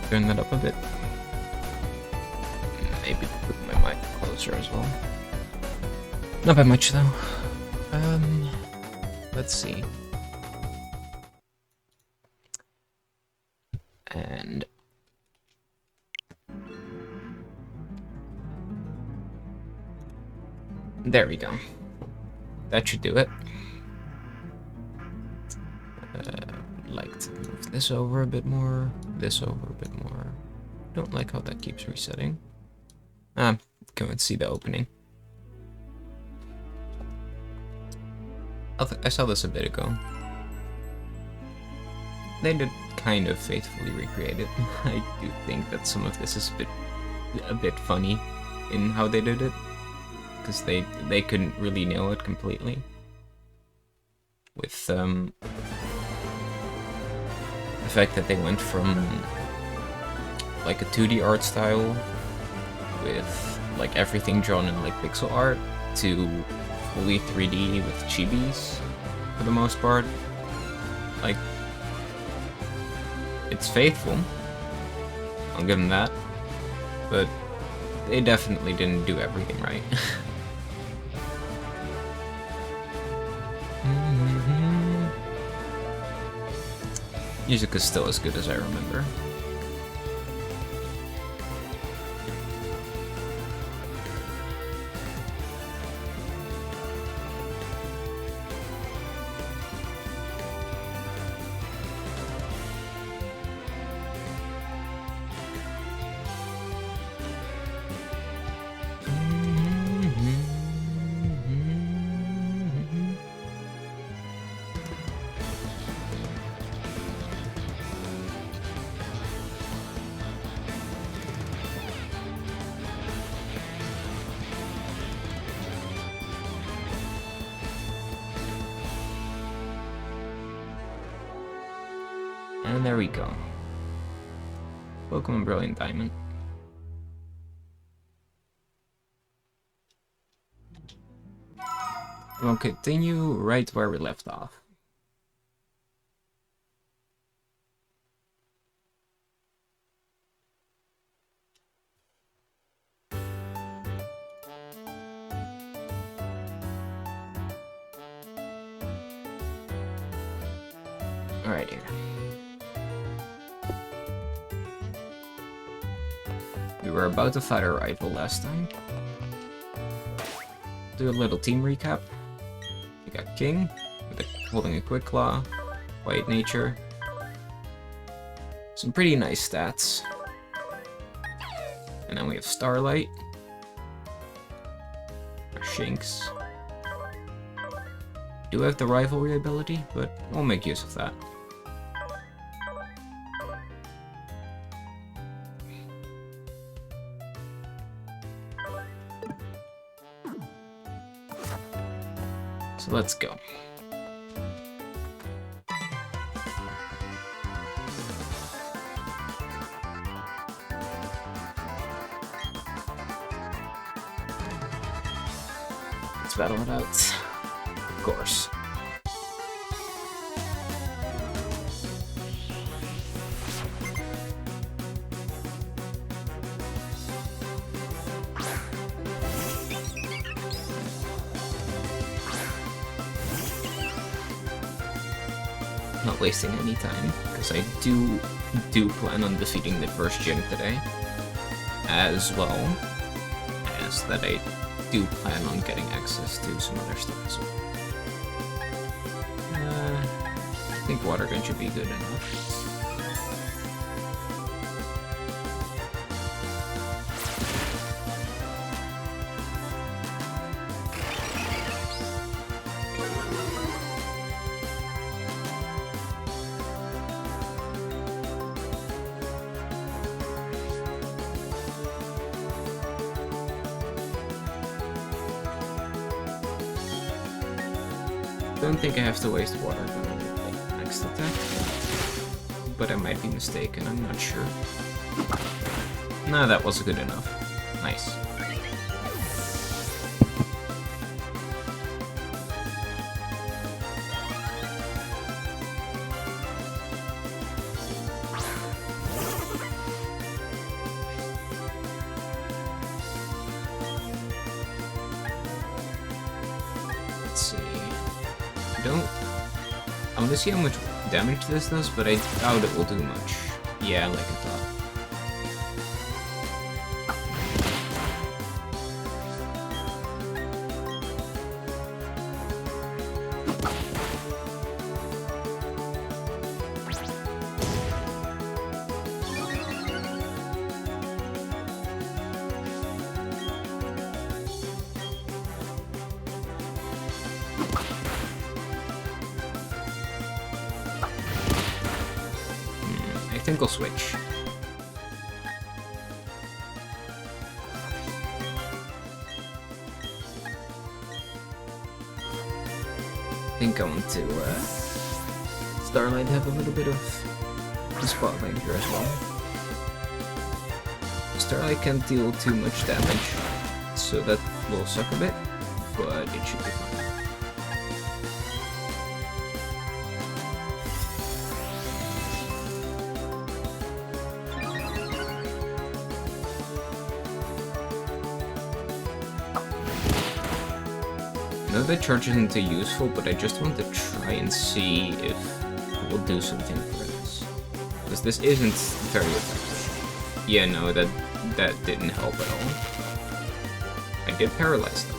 Turn that up a bit. Maybe put my mic closer as well. Not by much though. Let's see. And there we go. That should do it. Like to move this over a bit more, this over a bit more. Don't like how that keeps resetting. Can't see the opening. I saw this a bit ago. They did kind of faithfully recreate it. I do think that some of this is a bit funny in how they did it, because they couldn't really nail it completely. With the fact that they went from like a 2D art style with like everything drawn in like pixel art to fully 3D with chibis for the most part. Like, it's faithful, I'll give them that, but they definitely didn't do everything right. Music is still as good as I remember. And there we go. Pokémon Brilliant Diamond. We'll continue right where we left off. Alright here. We were about to fight our rival last time. Do a little team recap. We got King, holding a Quick Claw, White Nature. Some pretty nice stats. And then we have Starlight. Our Shinx. Do have the rivalry ability, but we'll make use of that. So let's go. Let's battle it out. Of course. Not wasting any time, because I do plan on defeating the first gym today, as well as that I do plan on getting access to some other stuff as well. I think Water Gun should be good enough. Don't think I have to waste Water Gun on the next attack, but I might be mistaken, I'm not sure. Nah, that was good enough. Nice. I want to see how much damage this does, but I doubt it will do much. Yeah, like I thought. I think I'll switch. I think I want to Starlight have a little bit of the spotlight here as well. Starlight can't deal too much damage, so that will suck a bit, but it should be fine. I know that charge isn't too useful, but I just want to try and see if it will do something for this. Because this isn't very effective. Yeah, no, that didn't help at all. I did paralyze them.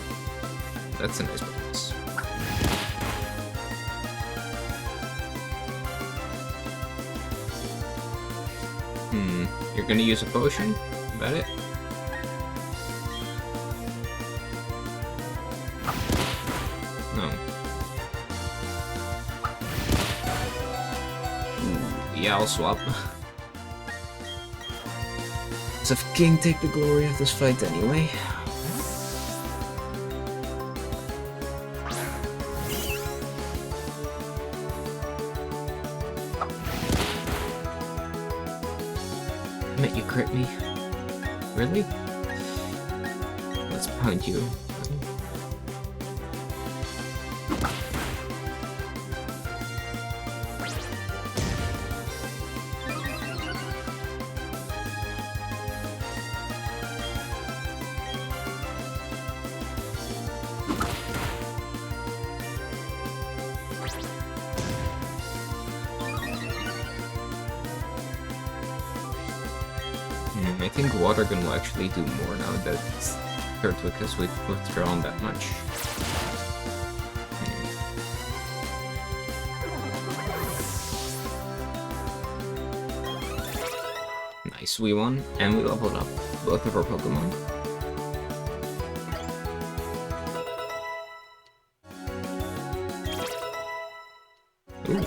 That's a nice bonus. You're gonna use a potion? Is that it? No. Yeah, I'll swap. Let's have King take the glory of this fight anyway. Damn it, you crit me. Really? Let's pound you. I think Water Gun will actually do more now that Turtwig has withdrawn that much. Nice, we won, and we leveled up both of our Pokemon. Ooh.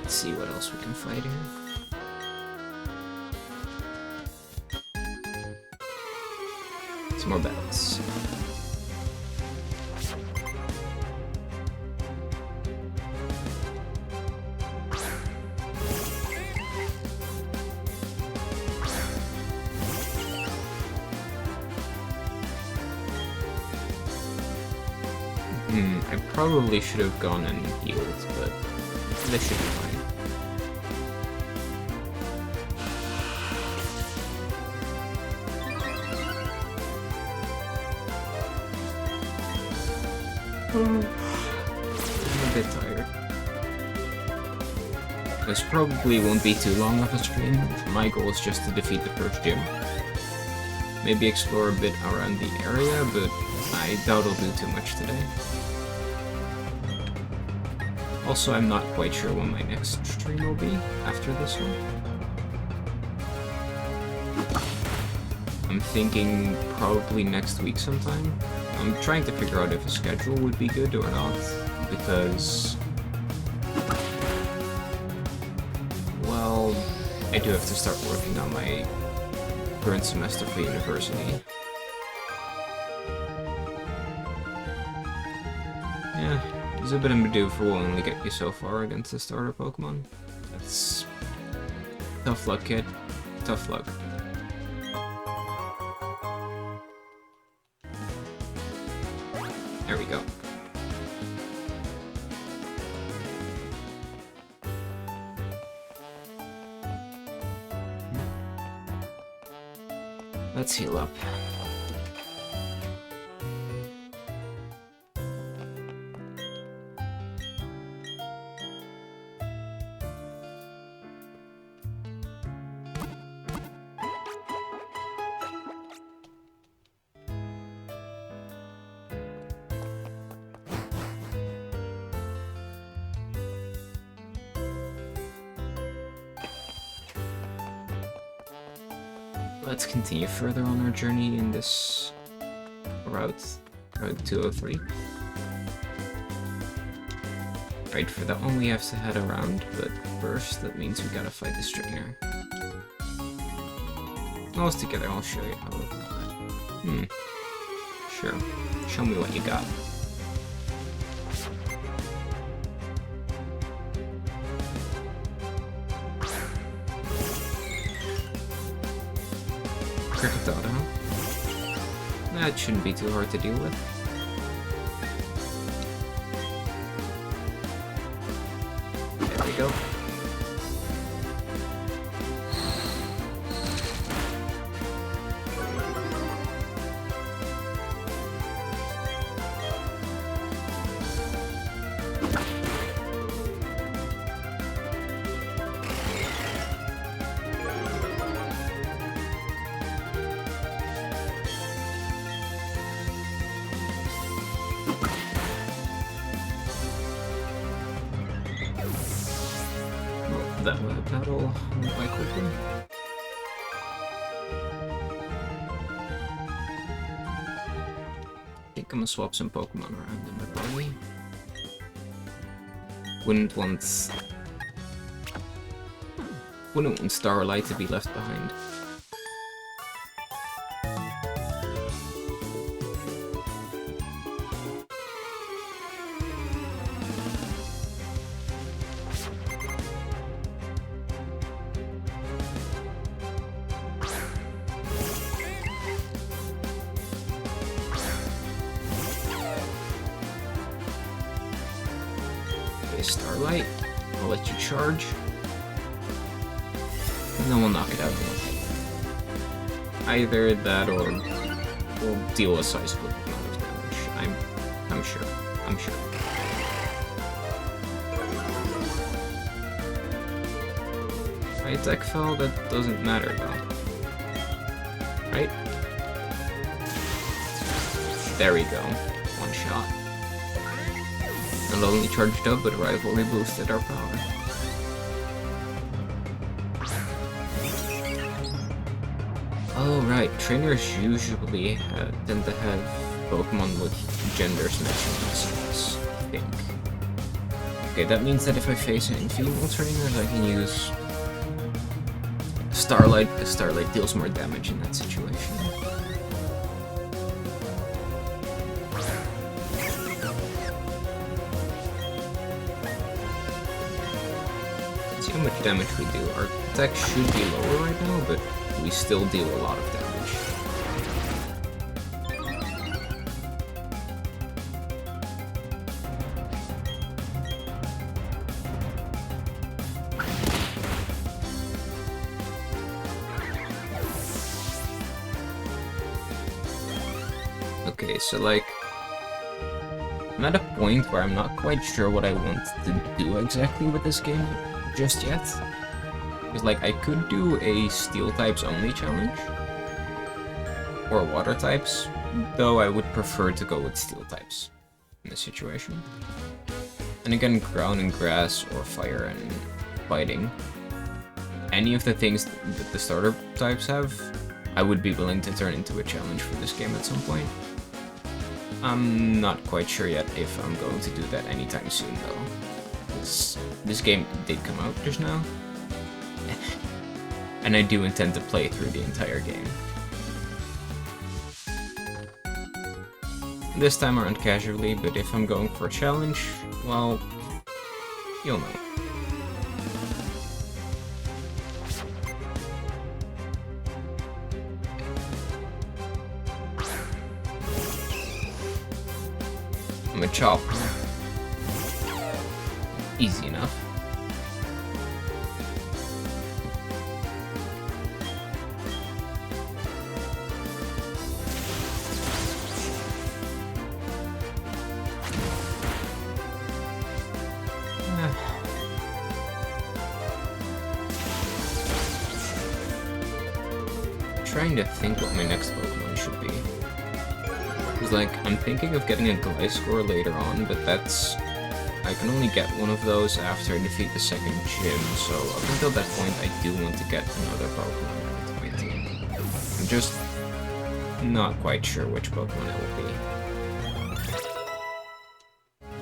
Let's see what else we can fight here. Some more battles. I probably should have gone and healed, but this should be fine. I'm a bit tired. This probably won't be too long of a stream. My goal is just to defeat the first gym. Maybe explore a bit around the area, but I doubt I'll do too much today. Also, I'm not quite sure when my next stream will be after this one. I'm thinking probably next week sometime. I'm trying to figure out if a schedule would be good or not, because, well, I do have to start working on my current semester for university. Yeah, there's a bit of maneuver will only get you so far against the starter Pokemon. That's tough luck, kid. Tough luck. There we go. Let's heal up. Let's continue further on our journey in this route 203. Right, for that one we have to head around, but first that means we gotta fight the strainer. All together, I'll show you how. Sure. Show me what you got. Cricketata, huh? That shouldn't be too hard to deal with. There we go. That battle went quite quickly. I think I'm gonna swap some Pokemon around in my body. Wouldn't want Starlight to be left behind. Starlight, I'll let you charge, and then we'll knock it out in one hit. Either that or we'll deal a sizable amount of damage. I'm sure. Right, Deck Fell, that doesn't matter though. Right? There we go. One shot. Not only charged up, but rivalry boosted our power. Oh right, trainers usually tend to have Pokemon with genders matching, I think. Okay, that means that if I face any female trainers, I can use Starlight, because Starlight deals more damage in that situation. How much damage we do. Our attack should be lower right now, but we still deal a lot of damage. Okay, so like, I'm at a point where I'm not quite sure what I want to do exactly with this game just yet. Because like, I could do a Steel types only challenge, or Water types, though I would prefer to go with Steel types in this situation. And again, Ground and Grass, or Fire and Fighting. Any of the things that the starter types have, I would be willing to turn into a challenge for this game at some point. I'm not quite sure yet if I'm going to do that anytime soon though. This game did come out just now, and I do intend to play through the entire game. This time around casually, but if I'm going for a challenge, well, you'll know. I'm a chop. Easy enough. Trying to think what my next Pokemon should be. Because, like, I'm thinking of getting a Gliscor later on, but that's... I can only get one of those after I defeat the second gym, so up until that point I do want to get another Pokemon into my team. I'm just not quite sure which Pokemon it will be.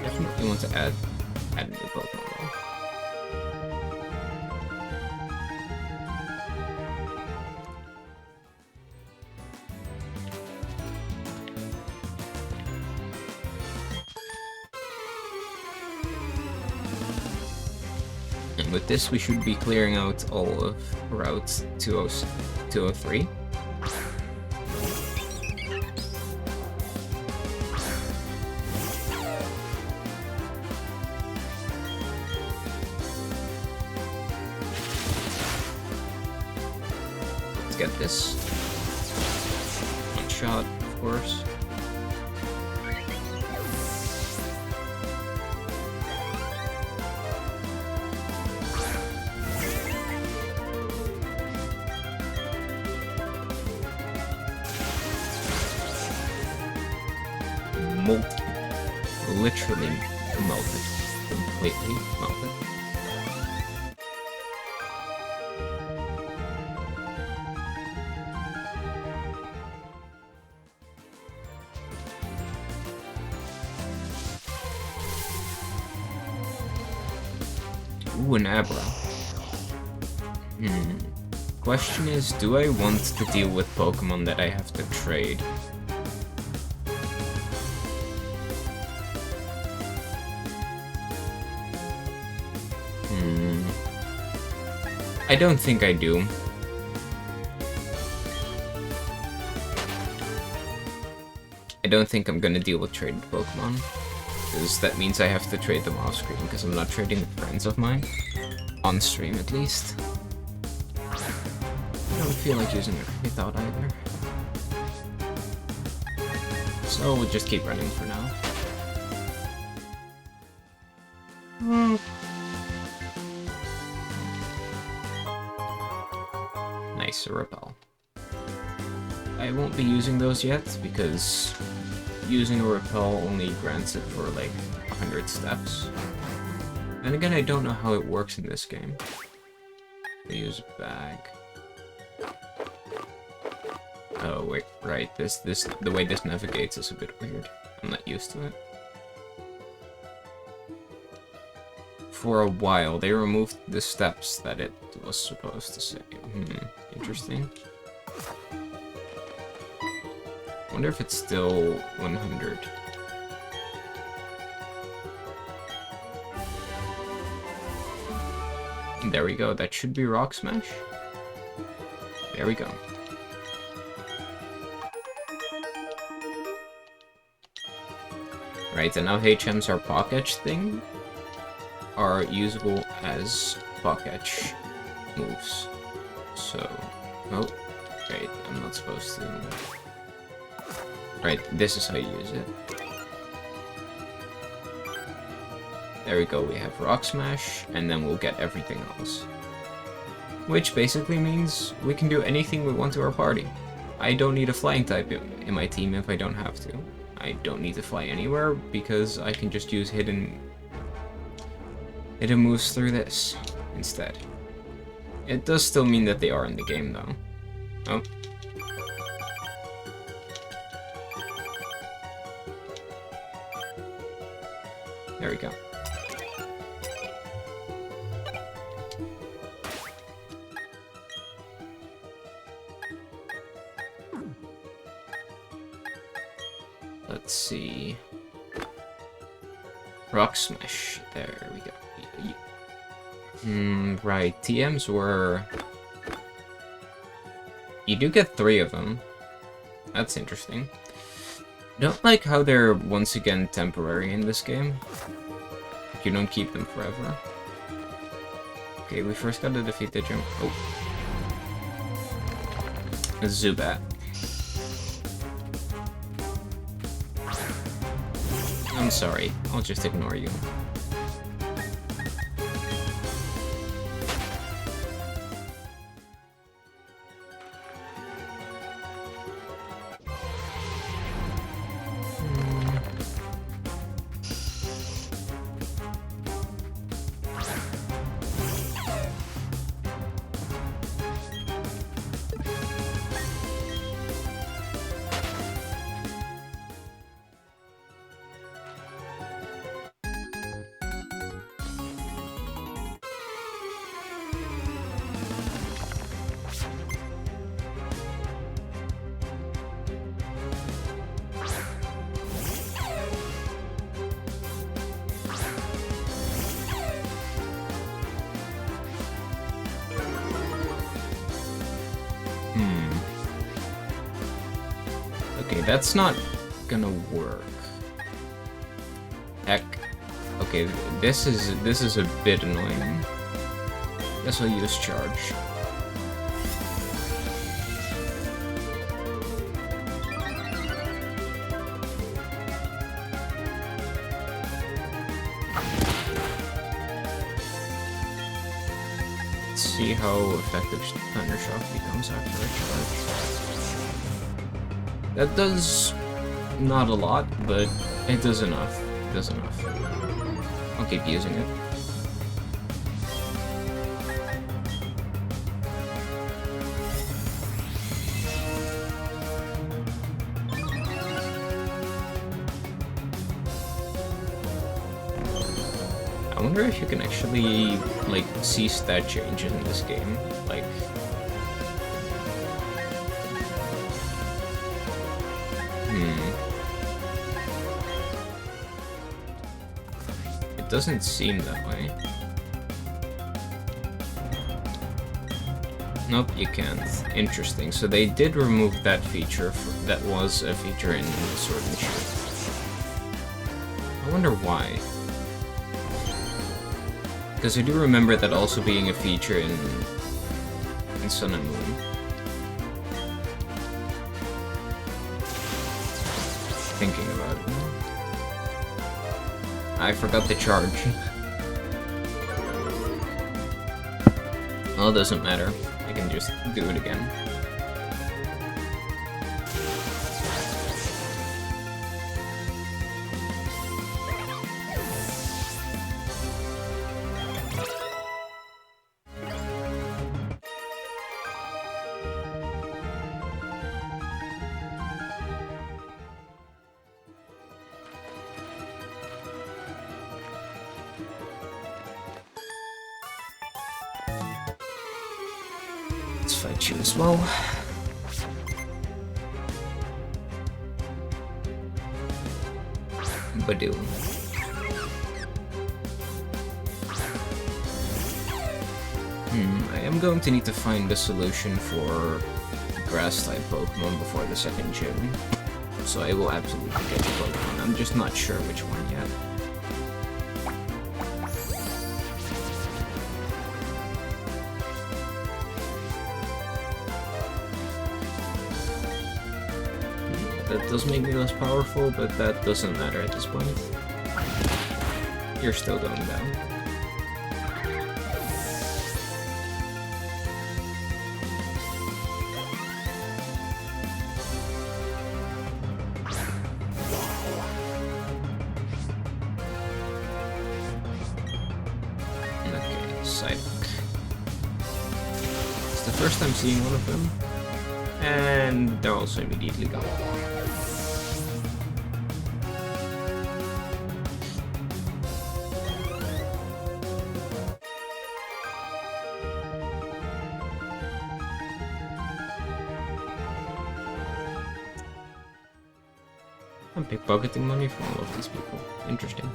Definitely want to add a new Pokemon though. And with this, we should be clearing out all of Route 203. Let's get this. One shot, of course. Literally melted. Completely melted. Ooh, an Abra. Question is, do I want to deal with Pokemon that I have to trade? I don't think I do. I don't think I'm gonna deal with traded Pokemon, because that means I have to trade them off screen, because I'm not trading with friends of mine. On stream, at least. I don't feel like using a without either. So we'll just keep running for now. Nice, a repel. I won't be using those yet, because using a repel only grants it for like 100 steps. And again, I don't know how it works in this game. I use a bag. Oh wait, right, the way this navigates is a bit weird. I'm not used to it. For a while, they removed the steps that it was supposed to say. Interesting. Wonder if it's still 100. There we go, that should be Rock Smash. There we go. Right, and now HMs are Pocketch thing are usable as Pocketch moves. So, oh, right, I'm not supposed to. Right, this is how you use it. There we go, we have Rock Smash, and then we'll get everything else. Which basically means we can do anything we want to our party. I don't need a flying type in my team if I don't have to. I don't need to fly anywhere because I can just use hidden moves through this instead. It does still mean that they are in the game though. Oh. There we go. Let's see. Rock Smash. There we go. Right. TMs were... You do get 3 of them. That's interesting. I don't like how they're once again temporary in this game. You don't keep them forever. Okay, we first gotta defeat the gym. Oh. A Zubat. I'm sorry, I'll just ignore you. Okay, that's not gonna work. Heck. Okay, this is a bit annoying. Guess I'll use charge. Let's see how effective Thunder Shock becomes after a charge. That does not a lot, but it does enough. It does enough. I'll keep using it. I wonder if you can actually, like, see stat changes in this game. Like, it doesn't seem that way. Nope, you can't. Interesting. So they did remove that feature. That was a feature in Sword and Shield. I wonder why. Because I do remember that also being a feature in Sun and Moon. Thinking about it. I forgot the charge. Well, it doesn't matter. I can just do it again. Let's fight you as well. Badoo. I am going to need to find a solution for grass-type Pokemon before the second gym. So I will absolutely get the Pokemon. I'm just not sure which one yet. That does make me less powerful, but that doesn't matter at this point. You're still going down. Okay, Psyduck. It's the first time seeing one of them, and they're also immediately gone. I'm pickpocketing money from all of these people. Interesting.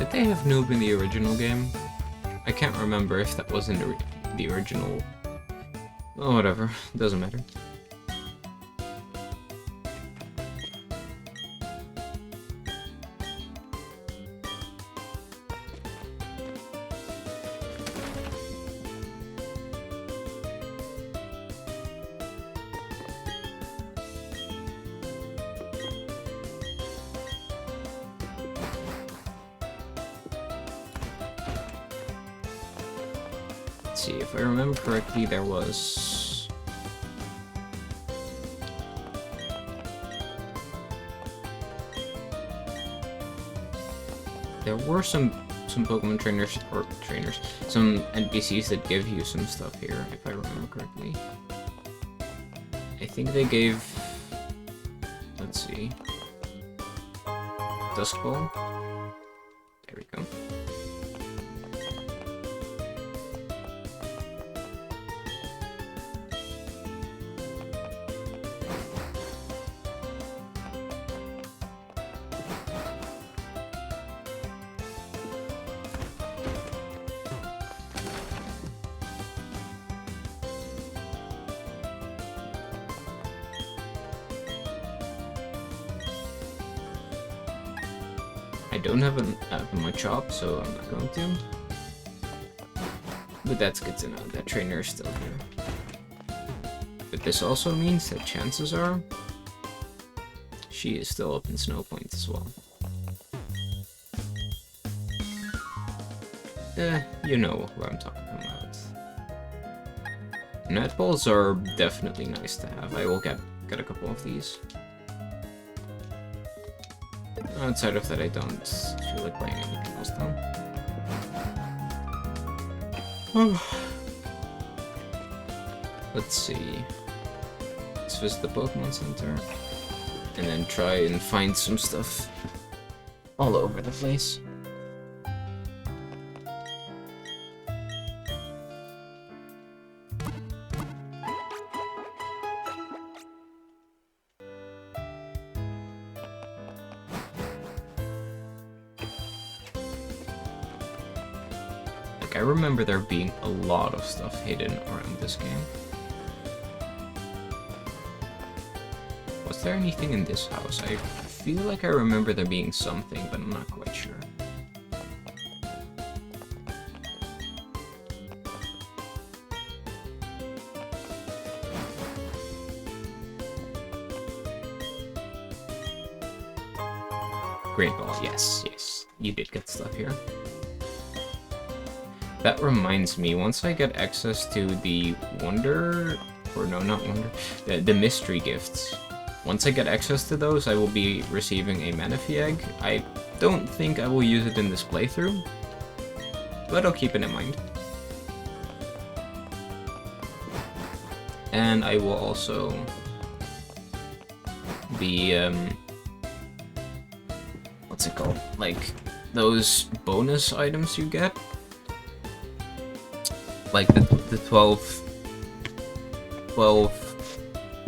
Did they have Noob in the original game? I can't remember if that was in the original. Oh, whatever. Doesn't matter. Let's see, if I remember correctly, there were some Pokemon trainers, some NPCs that give you some stuff here, if I remember correctly. I think they gave, let's see, Dusk Ball. There we go. I don't have a Machop, so I'm not going to. But that's good to know, that trainer is still here. But this also means that chances are she is still up in Snow Point as well. You know what I'm talking about. Net balls are definitely nice to have. I will get a couple of these. Outside of that, I don't feel like playing anything else though. Let's see. Let's visit the Pokemon Center. And then try and find some stuff all over the place. I remember there being a lot of stuff hidden around this game. Was there anything in this house? I feel like I remember there being something, but I'm not quite sure. Great Ball, yes, you did get stuff here. That reminds me, once I get access to the Wonder, or no, not Wonder, the Mystery Gifts, once I get access to those, I will be receiving a Manaphy Egg. I don't think I will use it in this playthrough, but I'll keep it in mind. And I will also be, what's it called? Like, those bonus items you get? Like the 12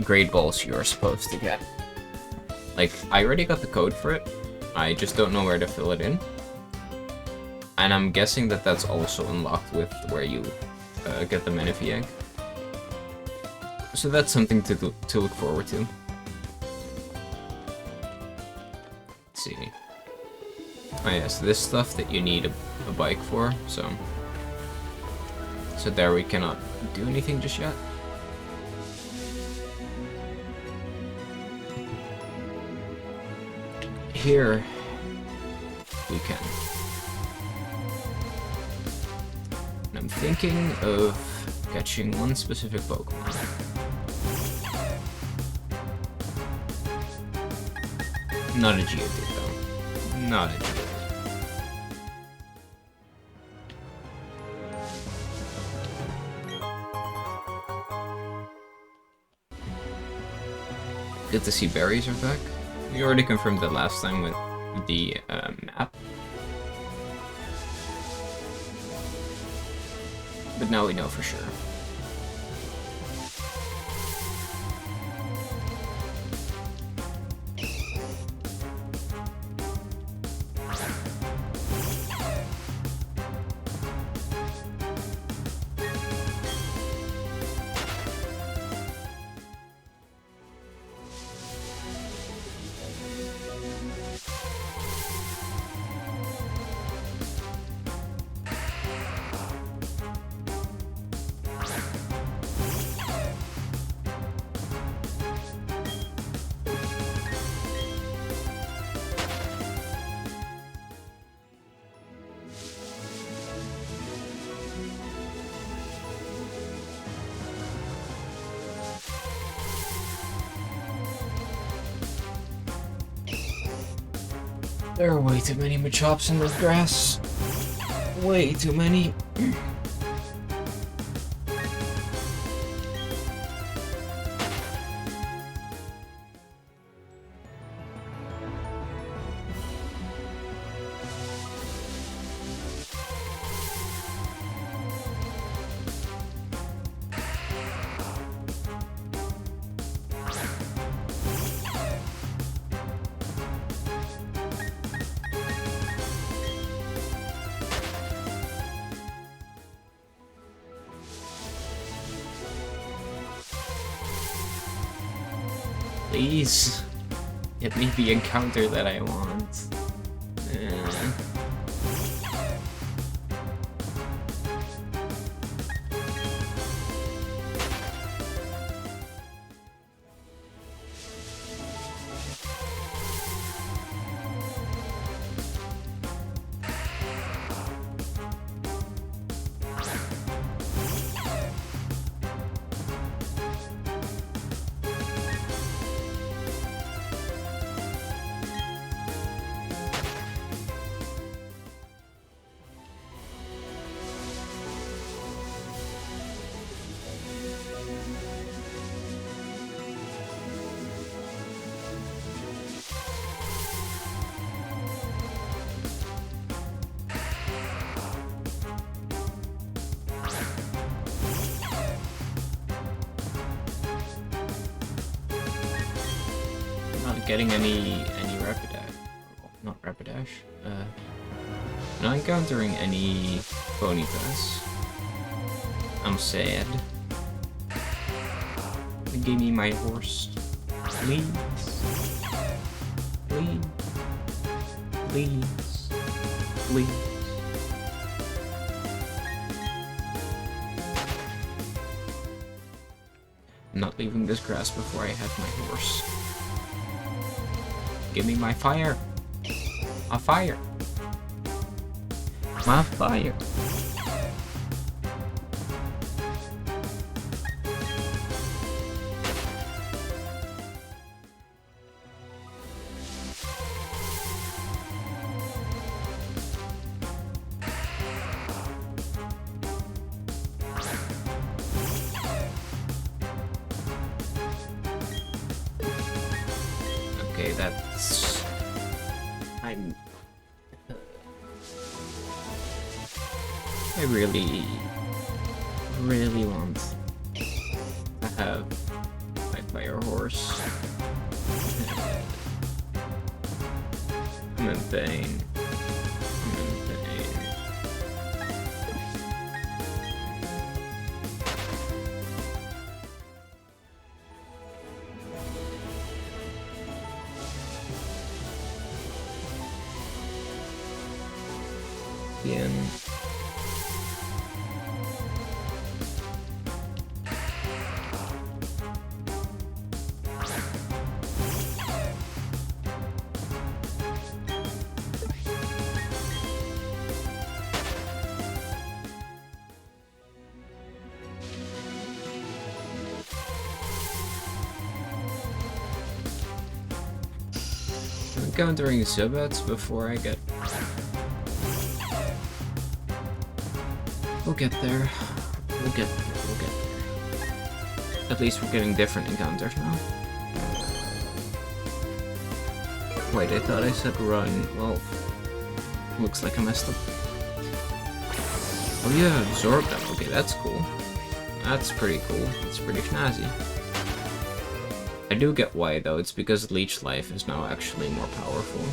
Great Balls you're supposed to get. Like, I already got the code for it, I just don't know where to fill it in. And I'm guessing that that's also unlocked with where you get the Manaphy Egg. So that's something to look forward to. Let's see. Oh yes, this stuff that you need a bike for, so there we cannot do anything just yet. Here we can. And I'm thinking of catching one specific Pokemon. Not a Geodude though. Not a Geodude. Good to see berries are back. We already confirmed that last time with the map. But now we know for sure. There are way too many Machops in this grass. Way too many. Please, get me the encounter that I want. Not getting any Rapidash. Not Rapidash. Not encountering any Ponytas. I'm sad. Give me my horse. Please. Please. Please. Please. I'm not leaving this grass before I have my horse. Give me my fire. A fire. My fire. Okay, that's... I really want to have my fire horse. I'm in pain. I'm in pain. Bien. Encountering Zubats before I get... We'll get there. We'll get there. We'll get there. At least we're getting different encounters now. Wait, I thought I said run. Well, looks like I messed up. Oh yeah, absorb them. Okay, that's cool. That's pretty cool. That's pretty snazzy. I do get why though, it's because Leech Life is now actually more powerful.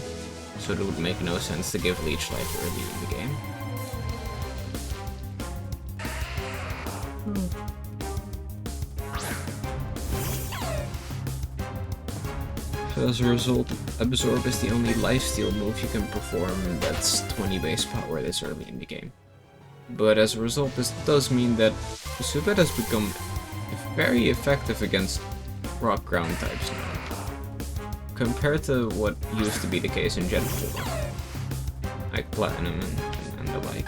So it would make no sense to give Leech Life early in the game. So as a result, Absorb is the only lifesteal move you can perform that's 20 base power this early in the game. But as a result, this does mean that Zubat has become very effective against rock ground types now, compared to what used to be the case in Gen 4, like Platinum and the like.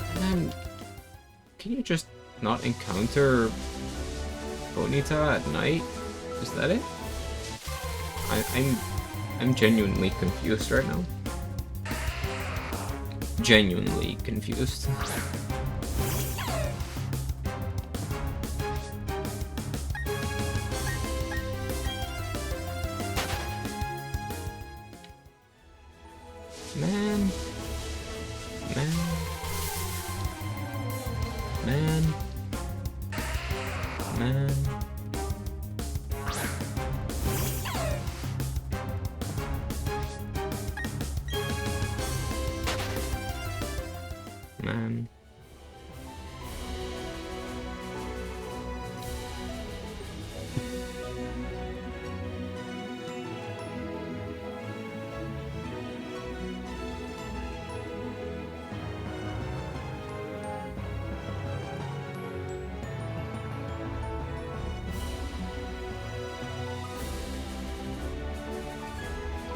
And then, can you just not encounter Ponyta at night? Is that it? I'm I'm genuinely confused right now. Genuinely confused. Man. Man. Man. Man. Man.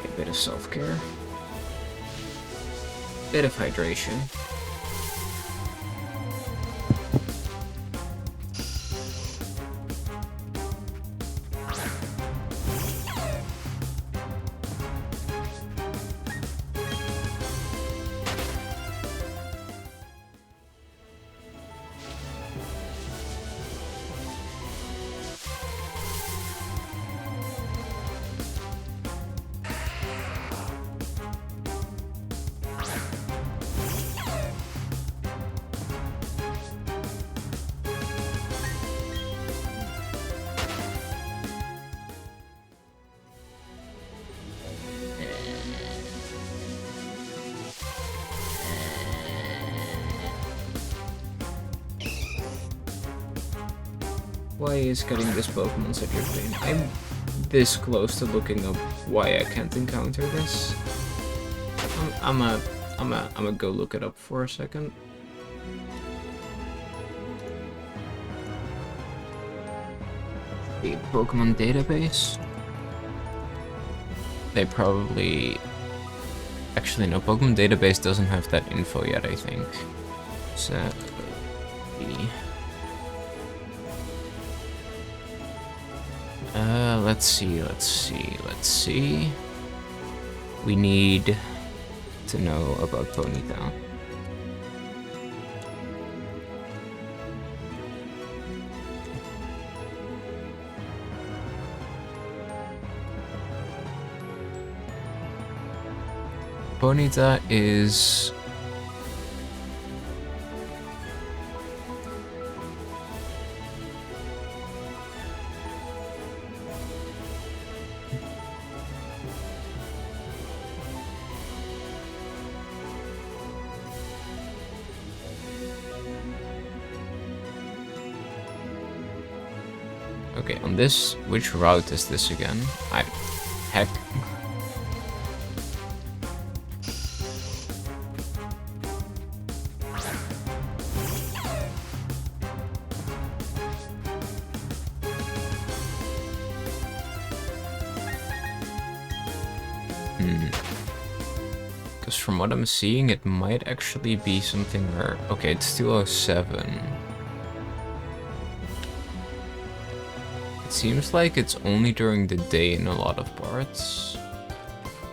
A bit of self-care. Bit of hydration. Why is getting this Pokemon such a pain? I'm this close to looking up why I can't encounter this. I'm a go look it up for a second. The Pokemon database. They probably... Actually, no, Pokemon database doesn't have that info yet, I think. So... let's see. We need to know about Ponyta. Ponyta is... Okay, on this, which route is this again? Heck. Because from what I'm seeing, it might actually be something where... Okay, it's 207. It seems like it's only during the day in a lot of parts.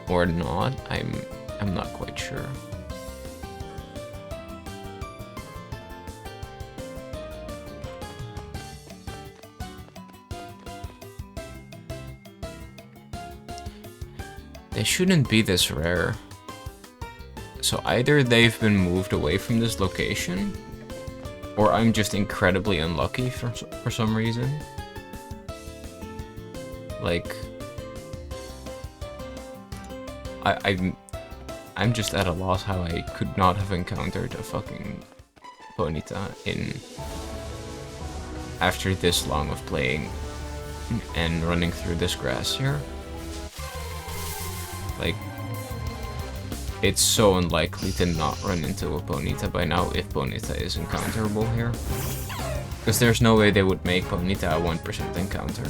Or not, I'm not quite sure. They shouldn't be this rare. So either they've been moved away from this location, or I'm just incredibly unlucky for some reason. Like, I'm just at a loss how I could not have encountered a fucking Ponyta after this long of playing and running through this grass here. Like, it's so unlikely to not run into a Ponyta by now if Ponyta is encounterable here. Because there's no way they would make Ponyta a 1% encounter.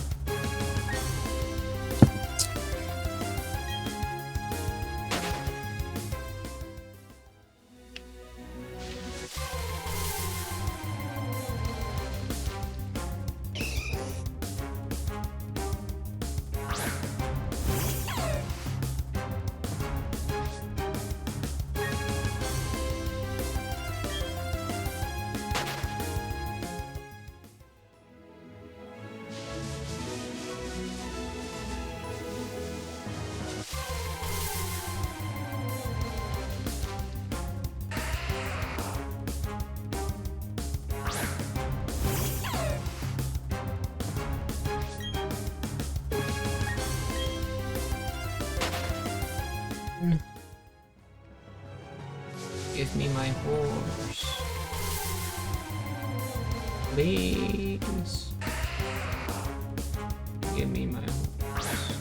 Give me my horse. Please. Give me my horse.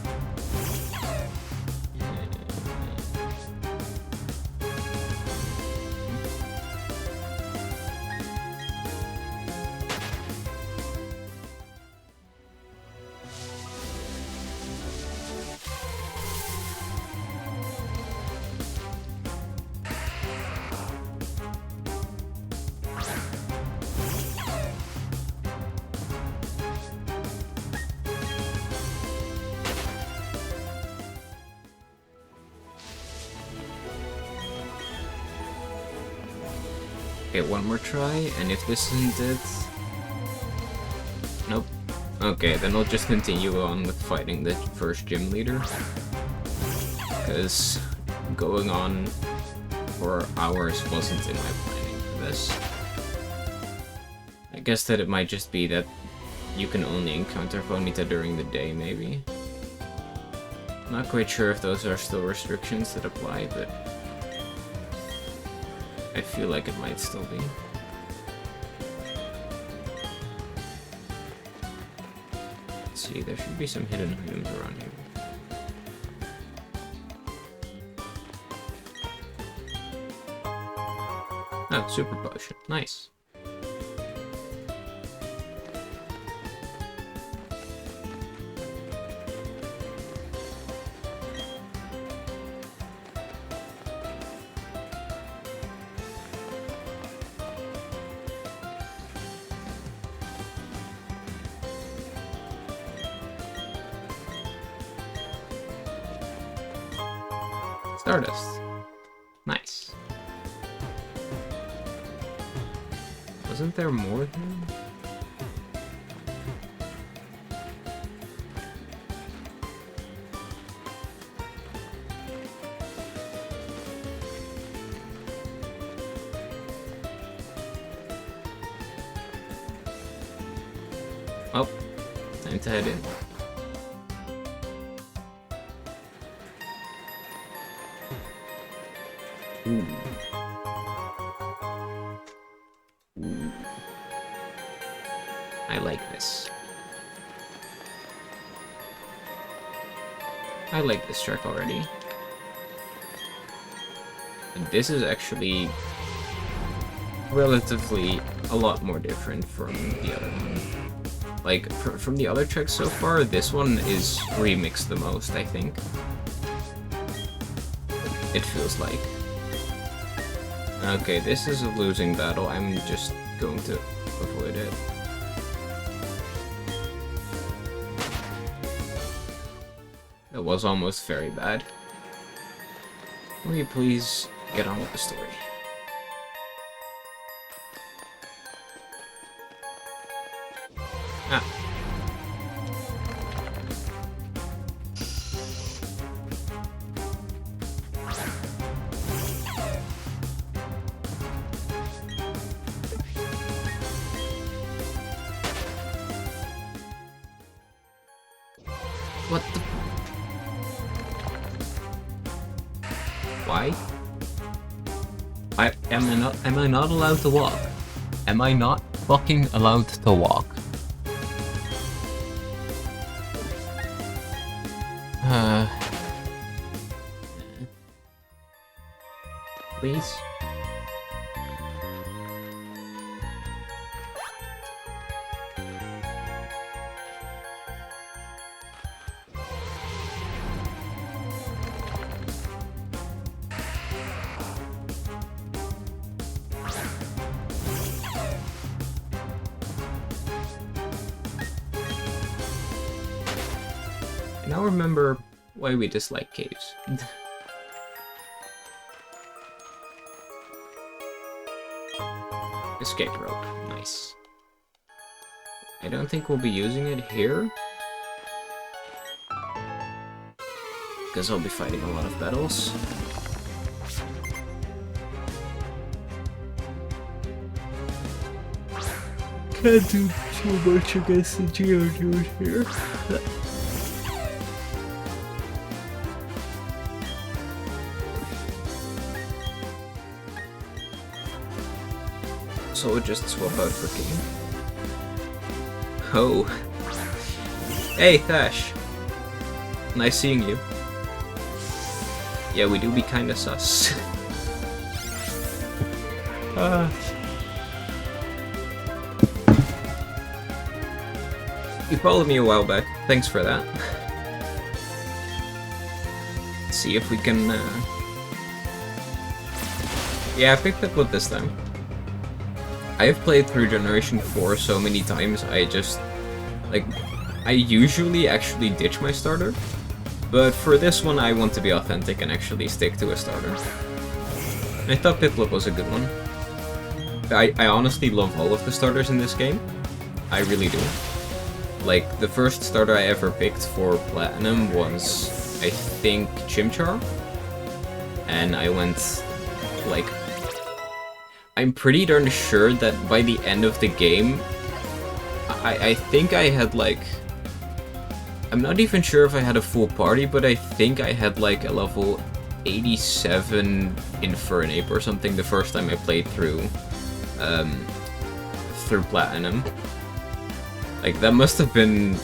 Okay, one more try, and if this isn't it... Nope. Okay, then I'll just continue on with fighting the first gym leader. Because going on for hours wasn't in my planning for this. I guess that it might just be that you can only encounter Vonita during the day, maybe. Not quite sure if those are still restrictions that apply, but I feel like it might still be. Let's see, there should be some hidden items around here. Oh, super potion. Nice. Stardust. Nice. Wasn't there more here? Oh, time to head in. Ooh. Ooh. I like this. I like this track already. And this is actually relatively a lot more different from the other one. Like, from the other tracks so far, this one is remixed the most, I think. It feels like. Okay, this is a losing battle. I'm just going to avoid it. That was almost very bad. Will you please get on with the story? Ah. What the? Why? Am I not allowed to walk? Am I not fucking allowed to walk? Please? I now remember why we dislike caves. Escape rope. Nice. I don't think we'll be using it here, because I'll be fighting a lot of battles. Can't do too much against the Geodude here. so we'll just swap out for King. Oh. Hey, Thash. Nice seeing you. Yeah, we do be kinda sus. You followed me a while back. Thanks for that. Let's see if we can... Yeah, I picked up with this time. I've played through Generation 4 so many times, I just... Like, I usually actually ditch my starter. But for this one, I want to be authentic and actually stick to a starter. I thought Piplup was a good one. I honestly love all of the starters in this game. I really do. Like, the first starter I ever picked for Platinum was, I think, Chimchar. And I went, like... I'm pretty darn sure that by the end of the game, I think I had, like... I'm not even sure if I had a full party, but I think I had, like, a level 87 Infernape or something the first time I played through Platinum. Like, that must have been,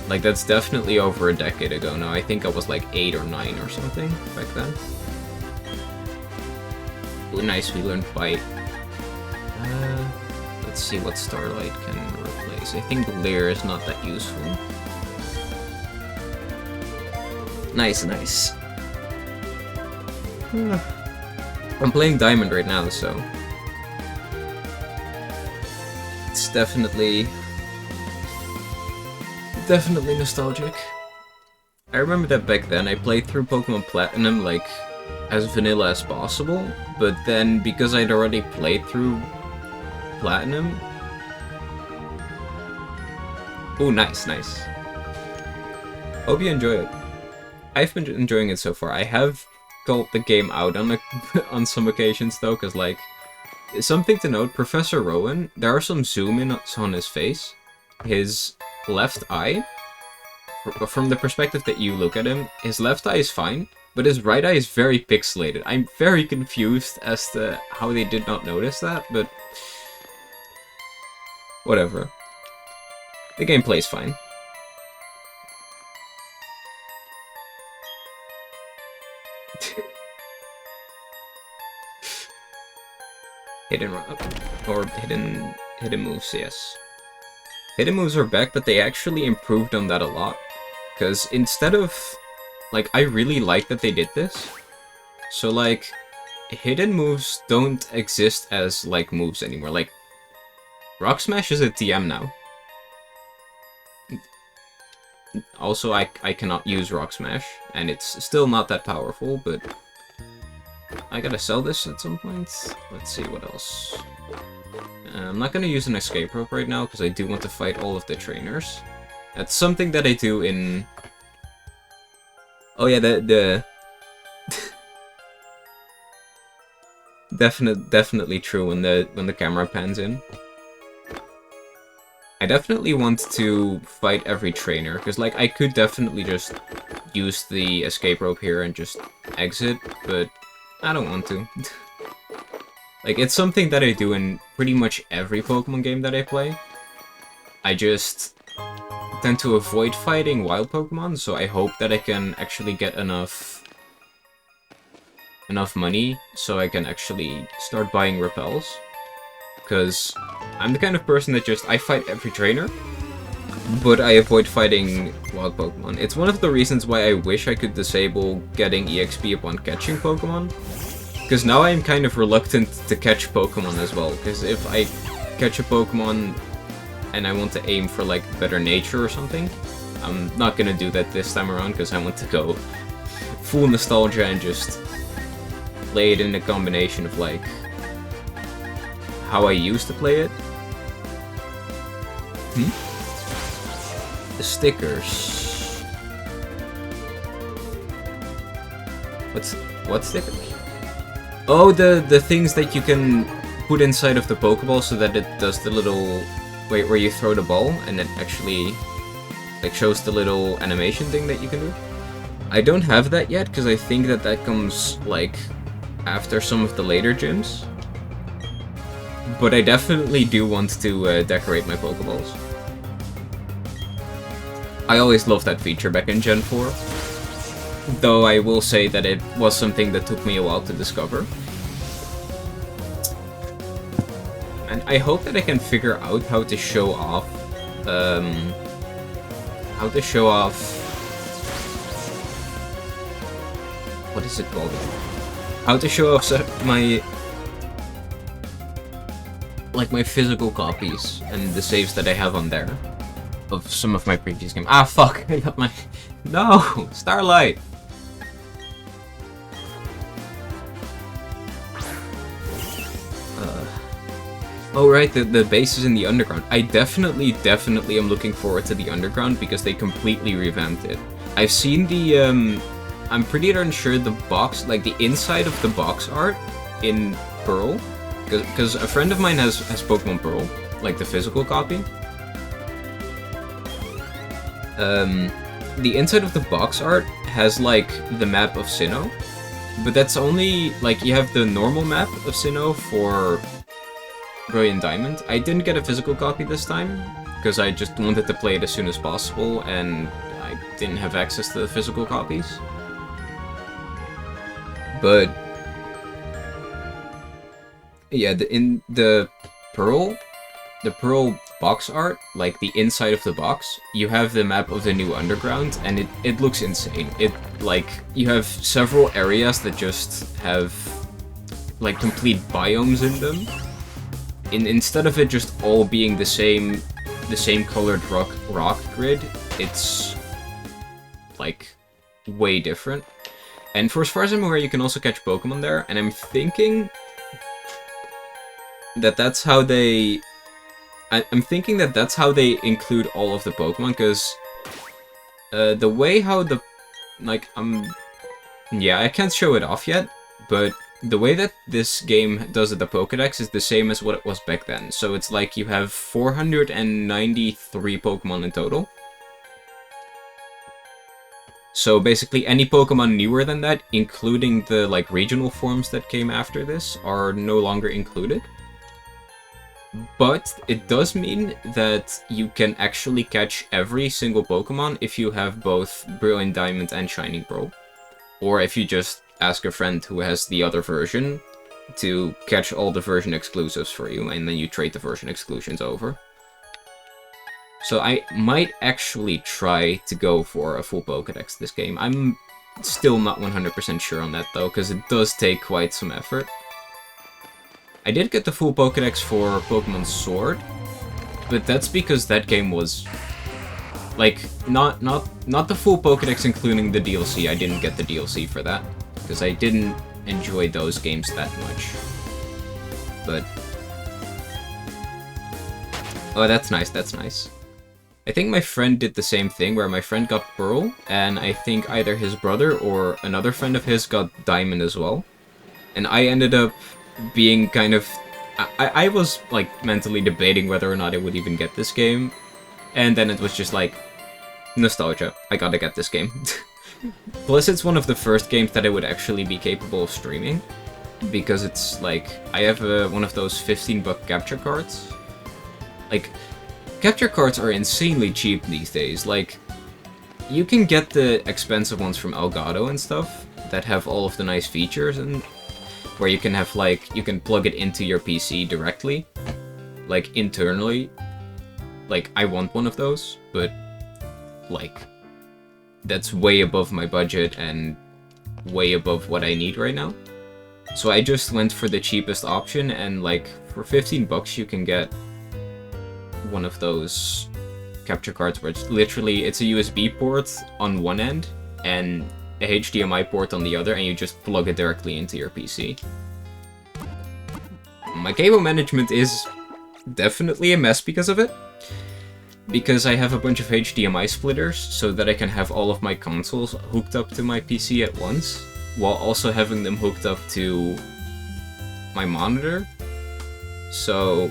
like, that's definitely over a decade ago now. I think I was like 8 or 9 or something back then. Ooh, nice, we learned Bite. Let's see what Starlight can replace. I think Leer is not that useful. Nice, nice. I'm playing Diamond right now, so... It's definitely nostalgic. I remember that back then I played through Pokemon Platinum, like, as vanilla as possible, but then because I'd already played through Platinum... Oh, nice, nice. Hope you enjoy it. I've been enjoying it so far. I have called the game out on on some occasions, though, because, like, something to note, Professor Rowan, there are some zoom-ins on his face. His left eye, from the perspective that you look at him, his left eye is fine, but his right eye is very pixelated. I'm very confused as to how they did not notice that, but... whatever. The gameplay's fine. Hidden or hidden moves, yes. Hidden moves are back, but they actually improved on that a lot. Because instead of... Like, I really like that they did this. So, like, hidden moves don't exist as, like, moves anymore. Like, Rock Smash is a TM now. Also, I cannot use Rock Smash, and it's still not that powerful, but... I gotta sell this at some point. Let's see what else. I'm not gonna use an escape rope right now, because I do want to fight all of the trainers. That's something that I do in... Oh yeah, the... Definitely true when the camera pans in. I definitely want to fight every trainer, because, like, I could definitely just use the escape rope here and just exit, but I don't want to. Like, it's something that I do in pretty much every Pokemon game that I play. I just tend to avoid fighting wild Pokemon, so I hope that I can actually get enough money so I can actually start buying repels. Because I'm the kind of person that I fight every trainer, but I avoid fighting wild Pokemon. It's one of the reasons why I wish I could disable getting EXP upon catching Pokemon. Because now I'm kind of reluctant to catch Pokemon as well. Because if I catch a Pokemon and I want to aim for, like, better nature or something, I'm not gonna do that this time around because I want to go full nostalgia and just play it in a combination of, like, how I used to play it. The stickers. What stickers? Oh, the things that you can put inside of the Pokeball so that it does the little... Wait, where you throw the ball and it actually, like, shows the little animation thing that you can do. I don't have that yet because I think that comes, like, after some of the later gyms. but I definitely do want to decorate my Pokeballs. I always loved that feature back in Gen 4, though I will say that it was something that took me a while to discover. And I hope that I can figure out how to show off, what is it called? How to show off my physical copies and the saves that I have on there of some of my previous games. Ah, fuck! I got my... No! Starlight! Oh right, the base is in the underground. I definitely am looking forward to the underground because they completely revamped it. I've seen the, I'm pretty darn sure the box, like the inside of the box art in Pearl, because a friend of mine has Pokemon Pearl, like the physical copy. The inside of the box art has like the map of Sinnoh, but that's only, like, you have the normal map of Sinnoh for Brilliant Diamond. I didn't get a physical copy this time, because I just wanted to play it as soon as possible, and I didn't have access to the physical copies. But yeah, in the Pearl box art, like the inside of the box, you have the map of the new underground, and it looks insane. It, like, you have several areas that just have like complete biomes in them. Instead of it just all being the same colored rock grid, it's like way different. And for as far as I'm aware, you can also catch Pokemon there, and I'm thinking that that's how they... I'm thinking that that's how they include all of the Pokemon, because the way how the... like, yeah, I can't show it off yet, but the way that this game does the Pokédex is the same as what it was back then. So it's like you have 493 Pokemon in total. So basically any Pokemon newer than that, including the like regional forms that came after this, are no longer included. But it does mean that you can actually catch every single Pokemon if you have both Brilliant Diamond and Shining Pearl. Or if you just ask a friend who has the other version to catch all the version exclusives for you, and then you trade the version exclusions over. So I might actually try to go for a full Pokédex this game. I'm still not 100% sure on that though, because it does take quite some effort. I did get the full Pokédex for Pokemon Sword, but that's because that game was... like, not the full Pokédex including the DLC. I didn't get the DLC for that, because I didn't enjoy those games that much. But... oh, that's nice, that's nice. I think my friend did the same thing, where my friend got Pearl, and I think either his brother or another friend of his got Diamond as well. And I ended up being kind of... I was, like, mentally debating whether or not I would even get this game. And then it was just like, nostalgia, I gotta get this game. Plus it's one of the first games that I would actually be capable of streaming. Because it's like, I have one of those 15-buck capture cards. Like, capture cards are insanely cheap these days. Like, you can get the expensive ones from Elgato and stuff that have all of the nice features, and where you can have, like, you can plug it into your PC directly, like, internally. Like, I want one of those, but, like, that's way above my budget and way above what I need right now. So I just went for the cheapest option, and, like, for 15 bucks you can get one of those capture cards where it's literally, it's a USB port on one end and a HDMI port on the other, and you just plug it directly into your PC. My cable management is definitely a mess because of it. Because I have a bunch of HDMI splitters, so that I can have all of my consoles hooked up to my PC at once, while also having them hooked up to my monitor. So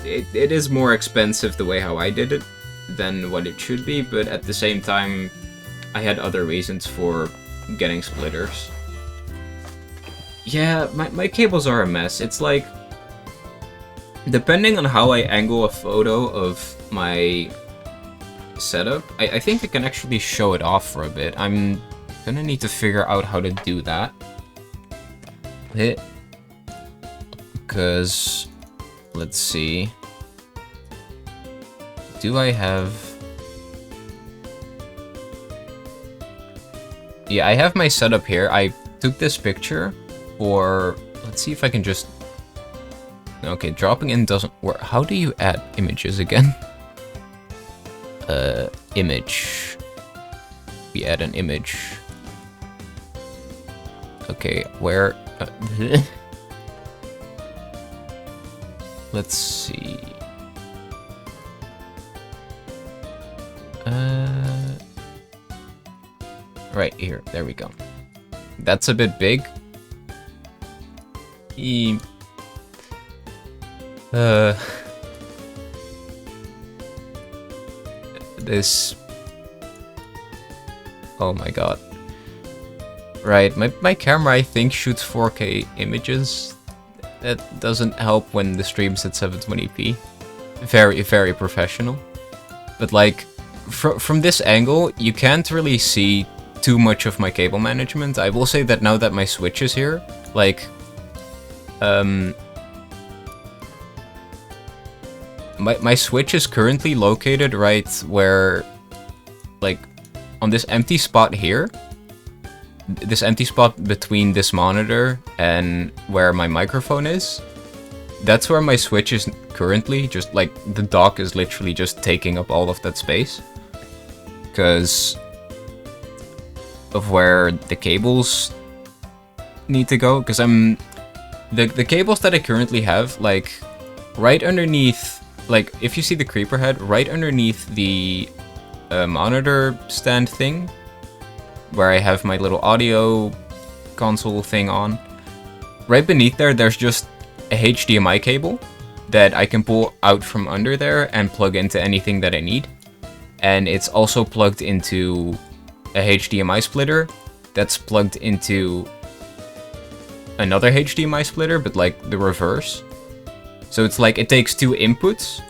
it is more expensive the way how I did it than what it should be, but at the same time I had other reasons for getting splitters. Yeah, my cables are a mess. It's like, depending on how I angle a photo of my setup, I think I can actually show it off for a bit. I'm gonna need to figure out how to do that. Because, let's see. Do I have... Yeah, I have my setup here. I took this picture for... Let's see if I can just... Okay, dropping in doesn't work. How do you add images again? Image. We add an image. Okay, where... Let's see... Right here, there we go. That's a bit big. This... Oh my god. Right, my camera I think shoots 4K images. That doesn't help when the stream's at 720p. Very, very professional. But like, from this angle, you can't really see too much of my cable management. I will say that now that my Switch is here, like, my Switch is currently located right where, like, on this empty spot here. This empty spot between this monitor and where my microphone is. That's where my Switch is currently. Just like the dock is literally just taking up all of that space. Because of where the cables need to go. Because the cables that I currently have, like, right underneath, like, if you see the creeper head, right underneath the monitor stand thing, where I have my little audio console thing on, right beneath there, there's just a HDMI cable that I can pull out from under there and plug into anything that I need. And it's also plugged into a HDMI splitter that's plugged into another HDMI splitter, but like the reverse. So it's like it takes two inputs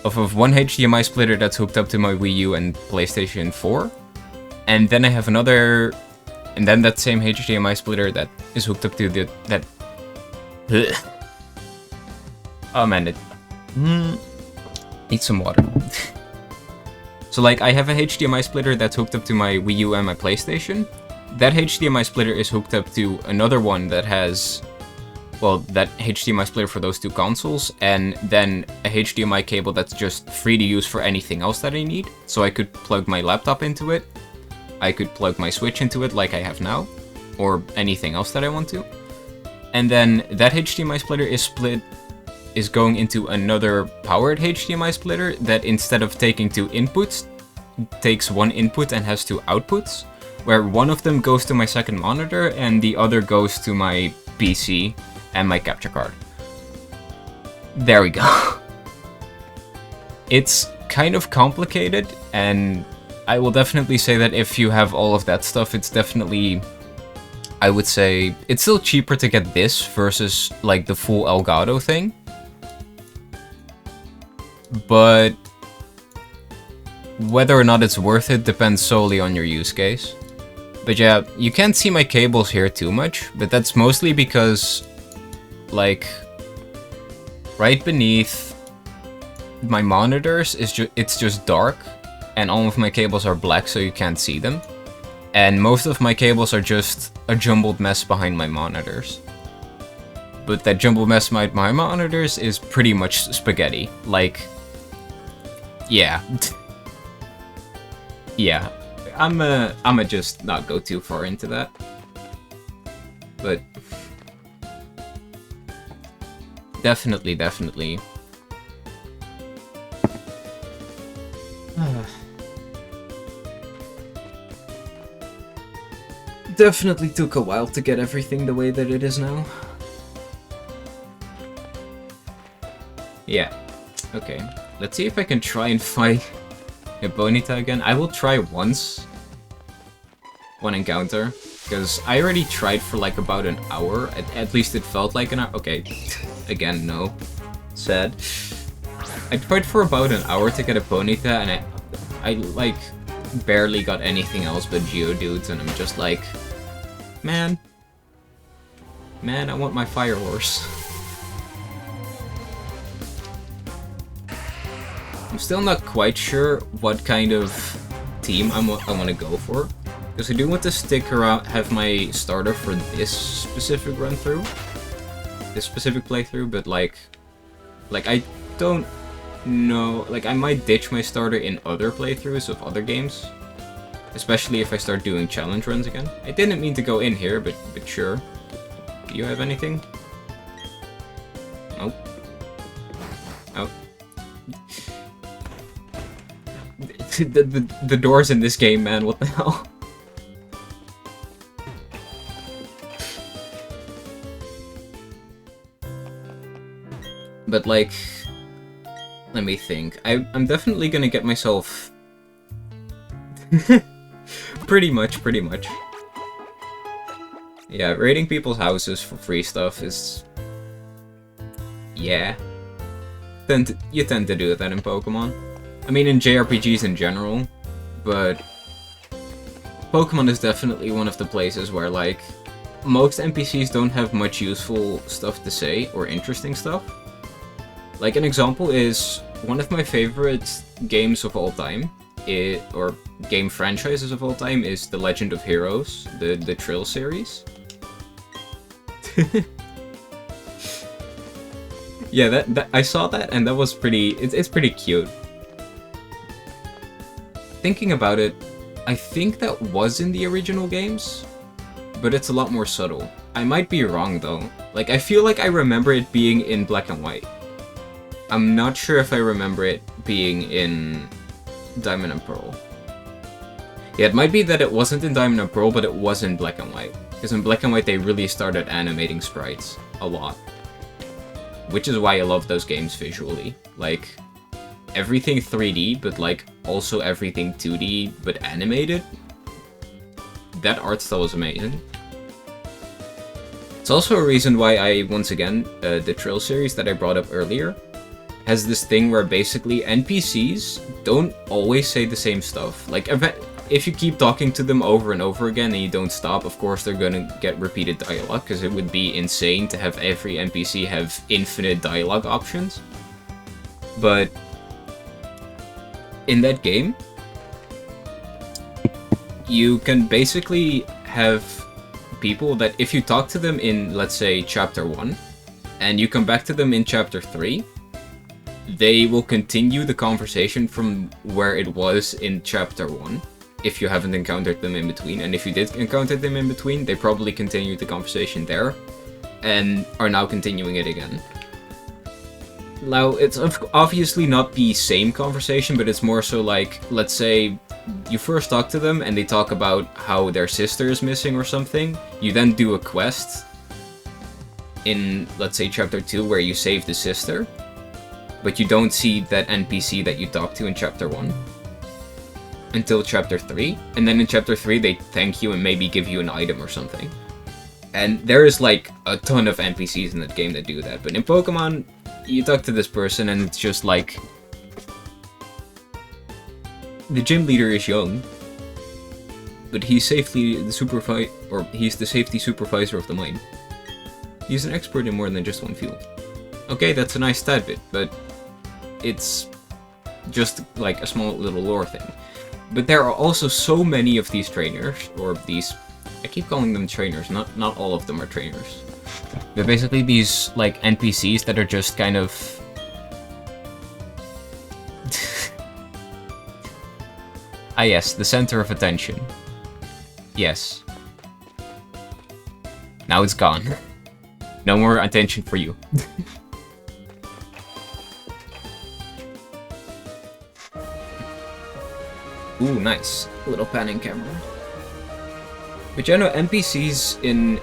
of one HDMI splitter that's hooked up to my Wii U and PlayStation 4. And then I have another, and then that same HDMI splitter that is hooked up to that. Oh man, it needs some water. So like, I have a HDMI splitter that's hooked up to my Wii U and my PlayStation. That HDMI splitter is hooked up to another one that has, well, that HDMI splitter for those two consoles, and then a HDMI cable that's just free to use for anything else that I need. So I could plug my laptop into it. I could plug my Switch into it like I have now, or anything else that I want to. And then that HDMI splitter is going into another powered HDMI splitter that instead of taking two inputs, takes one input and has two outputs, where one of them goes to my second monitor and the other goes to my PC and my capture card. There we go. It's kind of complicated, and I will definitely say that if you have all of that stuff, it's definitely, I would say, it's still cheaper to get this versus like the full Elgato thing. But whether or not it's worth it depends solely on your use case. But yeah, you can't see my cables here too much, but that's mostly because, like, right beneath my monitors it's just dark. And all of my cables are black, so you can't see them. And most of my cables are just a jumbled mess behind my monitors. But that jumbled mess behind my monitors is pretty much spaghetti. Like, yeah. Yeah. I'ma just not go too far into that. But definitely. Definitely took a while to get everything the way that it is now. Yeah. Okay. Let's see if I can try and fight a Bonita again. I will try once. One encounter. Because I already tried for like about an hour. At least it felt like an hour. Okay. Again, no. Sad. I tried for about an hour to get a Ponyta, and I like barely got anything else but Geodudes, and I'm just like, man, I want my Fire Horse. I'm still not quite sure what kind of team I want to go for, because I do want to stick around, have my starter for this specific run through, this specific playthrough, but like I don't know, like I might ditch my starter in other playthroughs of other games, especially if I start doing challenge runs again. I didn't mean to go in here, but sure. Do you have anything? Nope. Oh. The doors in this game, man, what the hell? But like, let me think. I'm definitely gonna get myself pretty much. Yeah, raiding people's houses for free stuff is, yeah. You tend to do that in Pokemon. I mean, in JRPGs in general, but Pokemon is definitely one of the places where, like, most NPCs don't have much useful stuff to say or interesting stuff. Like, an example is one of my favorite games of all time, or game franchises of all time, is The Legend of Heroes, the Trill series. Yeah, that I saw that, and that was pretty. It's pretty cute. Thinking about it, I think that was in the original games, but it's a lot more subtle. I might be wrong though. Like, I feel like I remember it being in black and white. I'm not sure if I remember it being in Diamond and Pearl. Yeah, it might be that it wasn't in Diamond and Pearl, but it was in black and white. Because in black and white they really started animating sprites a lot. Which is why I love those games visually. Like, everything 3D, but like also everything 2D, but animated. That art style is amazing. It's also a reason why I, once again, the Trill series that I brought up earlier, has this thing where basically NPCs don't always say the same stuff. Like, if you keep talking to them over and over again and you don't stop, of course they're gonna get repeated dialogue, because it would be insane to have every NPC have infinite dialogue options. But in that game, you can basically have people that if you talk to them in, let's say, Chapter 1, and you come back to them in Chapter 3, they will continue the conversation from where it was in Chapter 1, if you haven't encountered them in between. And if you did encounter them in between, they probably continued the conversation there, and are now continuing it again. Now, it's obviously not the same conversation, but it's more so like, let's say, you first talk to them and they talk about how their sister is missing or something. You then do a quest in, let's say, Chapter 2 where you save the sister, but you don't see that NPC that you talked to in Chapter 1 until Chapter 3, and then in Chapter 3 they thank you and maybe give you an item or something. And there is like a ton of NPCs in that game that do that, but in Pokemon, you talk to this person and it's just like, the gym leader is young, but he's safely the he's the safety supervisor of the mine. He's an expert in more than just one field. Okay, that's a nice stat bit, but it's just like a small little lore thing. But there are also so many of these trainers, or these, I keep calling them trainers, not all of them are trainers. They're basically these like NPCs that are just kind of ah yes, the center of attention. Yes. Now it's gone. No more attention for you. Ooh, nice. Little panning camera. But you know, NPCs in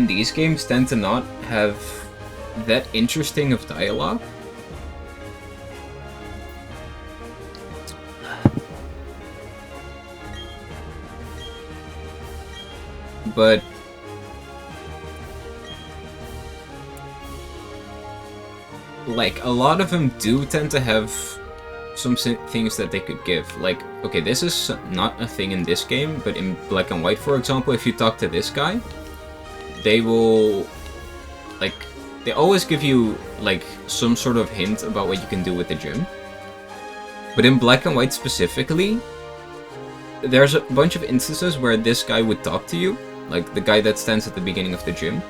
these games tend to not have that interesting of dialogue. But like, a lot of them do tend to have some things that they could give. Like, okay, this is not a thing in this game, but in Black and White, for example, if you talk to this guy, they will, like, they always give you, like, some sort of hint about what you can do with the gym. But in Black and White specifically, there's a bunch of instances where this guy would talk to you, like the guy that stands at the beginning of the gym,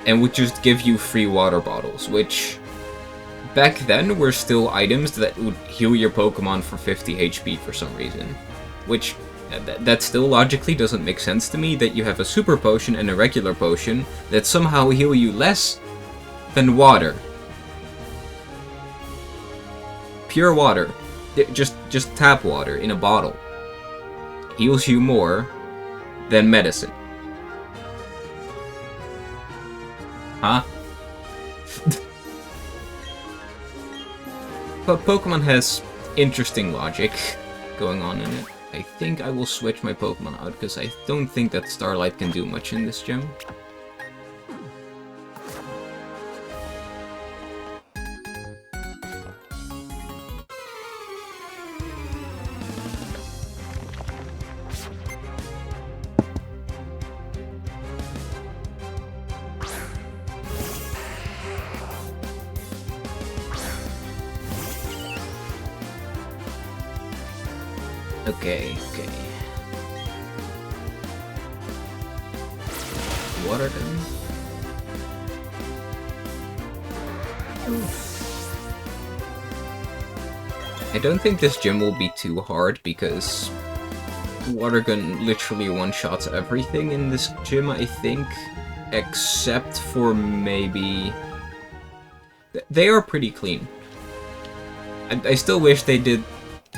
and would just give you free water bottles, which back then were still items that would heal your Pokemon for 50 HP for some reason. Which, that still logically doesn't make sense to me, that you have a super potion and a regular potion that somehow heal you less than water. Pure water. Just tap water in a bottle heals you more than medicine. Huh? But Pokemon has interesting logic going on in it. I think I will switch my Pokemon out, because I don't think that Starlight can do much in this gym. Okay. Water gun. I don't think this gym will be too hard, because Water Gun literally one-shots everything in this gym, I think, except for maybe... They are pretty clean. I still wish they did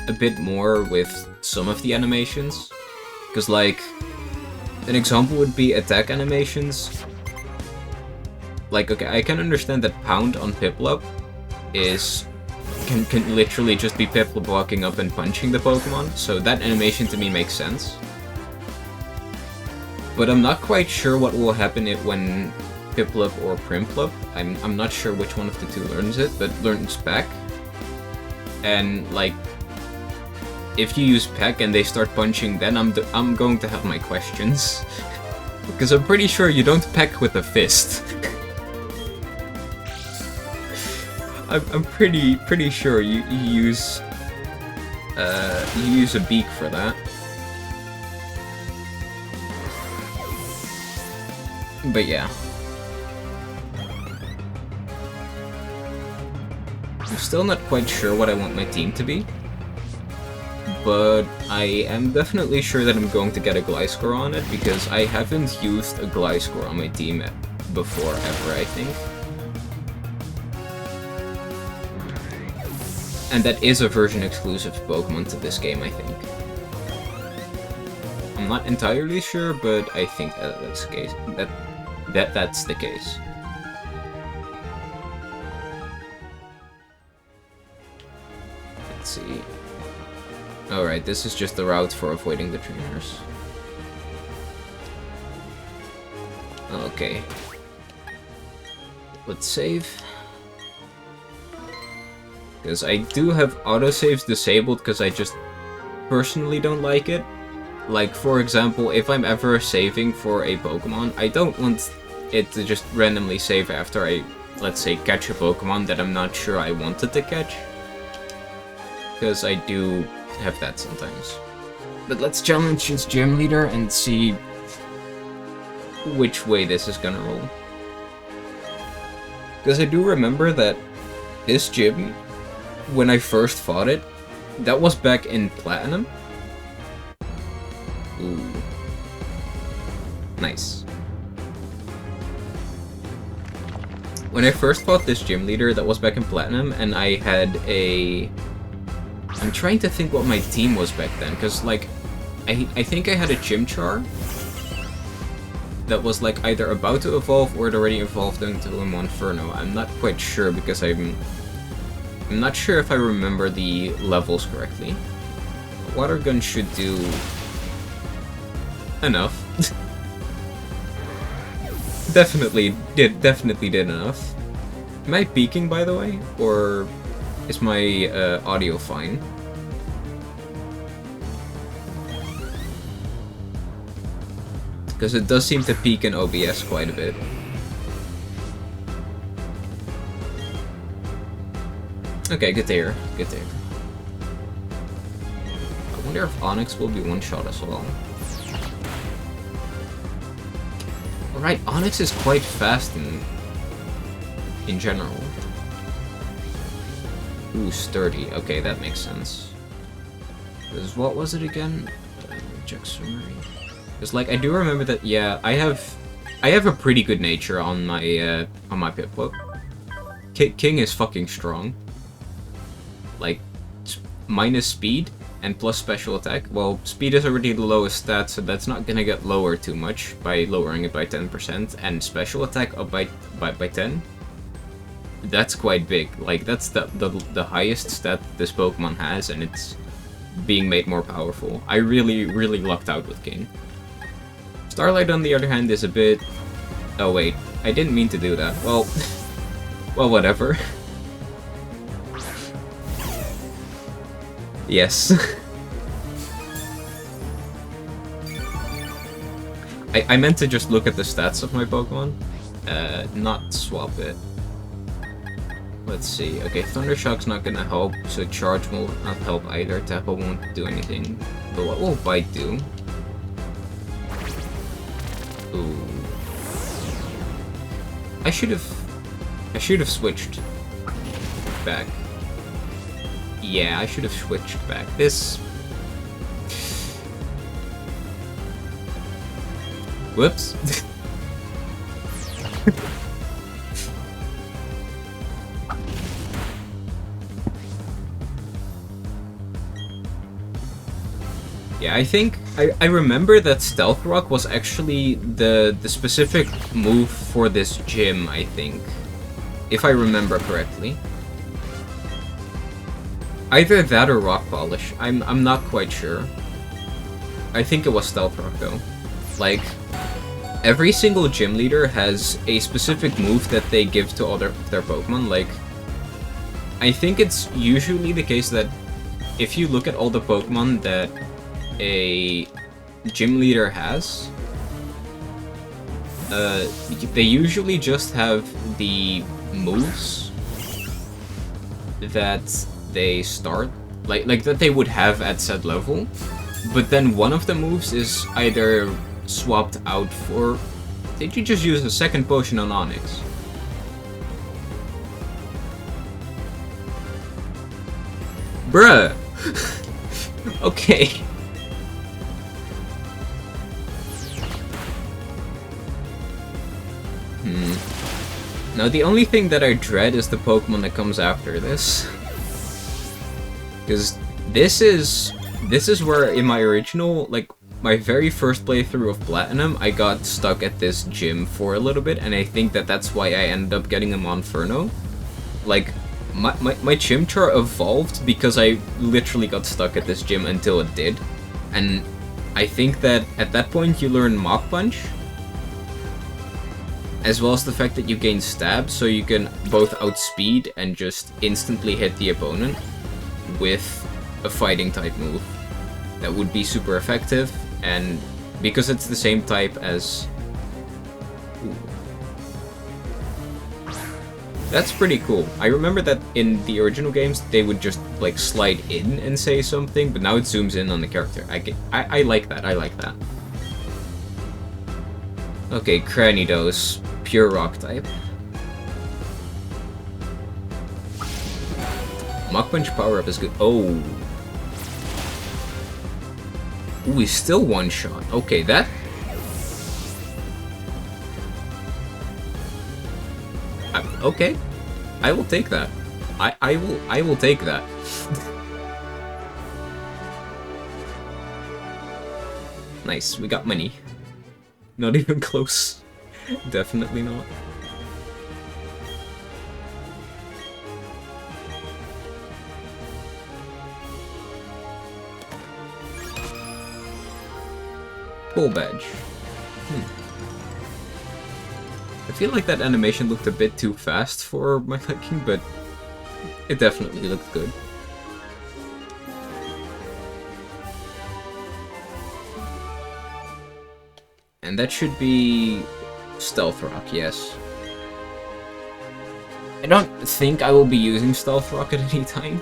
a bit more with some of the animations, because, like, an example would be attack animations. Like, okay, I can understand that Pound on Piplup can literally just be Piplup walking up and punching the Pokemon, so that animation to me makes sense. But I'm not quite sure what will happen when Piplup or Primplup, I'm not sure which one of the two learns it, but learns Peck. And, like, if you use Peck and they start punching, then I'm going to have my questions. Because I'm pretty sure you don't peck with a fist. I'm pretty sure you use a beak for that. But yeah. I'm still not quite sure what I want my team to be. But I am definitely sure that I'm going to get a Gliscor on it, because I haven't used a Gliscor on my team before ever, I think. And that is a version exclusive Pokemon to this game, I think. I'm not entirely sure, but I think that's the case. That's the case. Let's see. Alright, this is just the route for avoiding the trainers. Okay. Let's save. Because I do have autosaves disabled, because I just personally don't like it. Like, for example, if I'm ever saving for a Pokemon, I don't want it to just randomly save after I, let's say, catch a Pokemon that I'm not sure I wanted to catch. Because I do have that sometimes. But let's challenge this gym leader and see which way this is gonna roll. Because I do remember that this gym, when I first fought it, that was back in Platinum. Ooh. Nice. When I first fought this gym leader, that was back in Platinum, and I had a... I'm trying to think what my team was back then, because, like, I think I had a Chimchar that was, like, either about to evolve or it already evolved into a Monferno. I'm not quite sure, because I'm not sure if I remember the levels correctly. Water Gun should do enough. definitely did enough. Am I peaking, by the way? Or is my audio fine? Because it does seem to peak in OBS quite a bit. Okay, good to hear. Good to hear. I wonder if Onyx will be one-shot as well. Alright, Onyx is quite fast in general. Ooh, sturdy. Okay, that makes sense. Because what was it again? Check summary. Because like I do remember that. Yeah, I have a pretty good nature on my Piplup. King is fucking strong. Like minus speed and plus special attack. Well, speed is already the lowest stat, so that's not gonna get lower too much by lowering it by 10%, and special attack up by 10. That's quite big. Like that's the highest stat this Pokemon has, and it's being made more powerful. I really lucked out with King. Starlight, on the other hand, is a bit... Oh wait, I didn't mean to do that. Well, well, whatever. Yes. I meant to just look at the stats of my Pokemon, not swap it. Let's see. Okay, Thunder Shock's not gonna help, so Charge will not help either. Tackle won't do anything. But what will Bite do? Ooh. I should have switched back. Yeah, I should have switched back. This... Whoops. Yeah, I think... I remember that Stealth Rock was actually the specific move for this gym, I think. If I remember correctly. Either that or Rock Polish. I'm not quite sure. I think it was Stealth Rock, though. Like, every single gym leader has a specific move that they give to their Pokemon. Like, I think it's usually the case that if you look at all the Pokemon that a gym leader has, they usually just have the moves that they start, like that they would have at said level, but then one of the moves is either swapped out for... Did you just use a second potion on Onyx? Bruh! Okay. Now the only thing that I dread is the Pokemon that comes after this. Because this is where in my original, like, my very first playthrough of Platinum, I got stuck at this gym for a little bit, and I think that that's why I ended up getting a Monferno. Like, my Chimchar evolved because I literally got stuck at this gym until it did. And I think that at that point you learn Mach Punch, as well as the fact that you gain Stab, so you can both outspeed and just instantly hit the opponent with a fighting type move. That would be super effective, and because it's the same type as... Ooh. That's pretty cool. I remember that in the original games, they would just, like, slide in and say something, but now it zooms in on the character. I like that, I like that. Okay, Cranidos, pure rock type. Mach Punch power-up is good. Oh. Ooh, he's still one-shot. Okay, that... okay. I will take that. I will take that. Nice, we got money. Not even close. Definitely not. Full badge. feel like that animation looked a bit too fast for my liking, but it definitely looked good. And that should be Stealth Rock, yes. I don't think I will be using Stealth Rock at any time,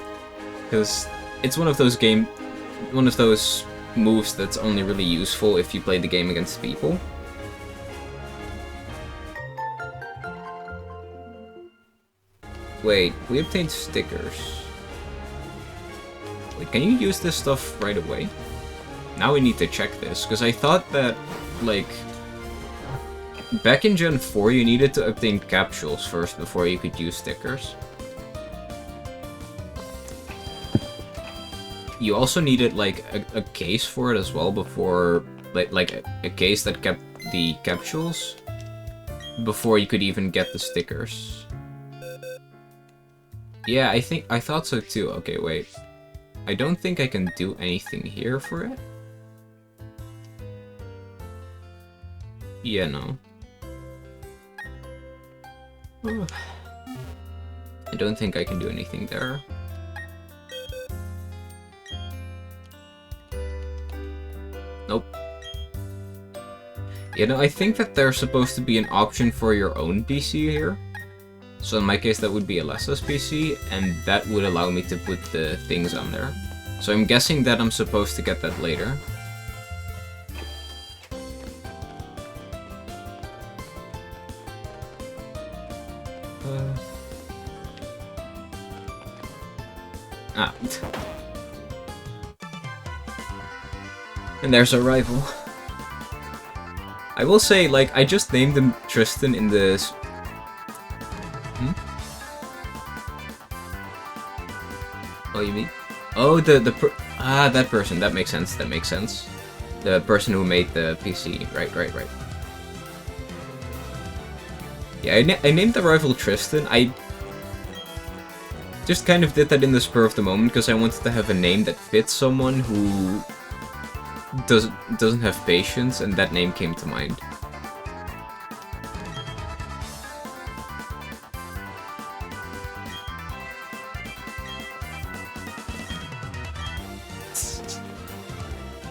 because it's one of those moves that's only really useful if you play the game against people. Wait, we obtained stickers. Wait, can you use this stuff right away? Now we need to check this, because I thought that, like, back in Gen 4 you needed to obtain capsules first before you could use stickers. You also needed, like, a case for it as well before, like a case that kept the capsules before you could even get the stickers. Yeah, I thought so too. Okay, wait. I don't think I can do anything here for it. Yeah, no. I don't think I can do anything there. Nope. You know, I think that there's supposed to be an option for your own PC here. So in my case, that would be a Alessa's PC, and that would allow me to put the things on there. So I'm guessing that I'm supposed to get that later. And there's our rival. I will say, like, I just named him Tristan in this. Oh, you mean? Oh, that person. That makes sense. That makes sense. The person who made the PC. Right. Yeah, I named the rival Tristan. I just kind of did that in the spur of the moment because I wanted to have a name that fits someone who doesn't have patience, and that name came to mind.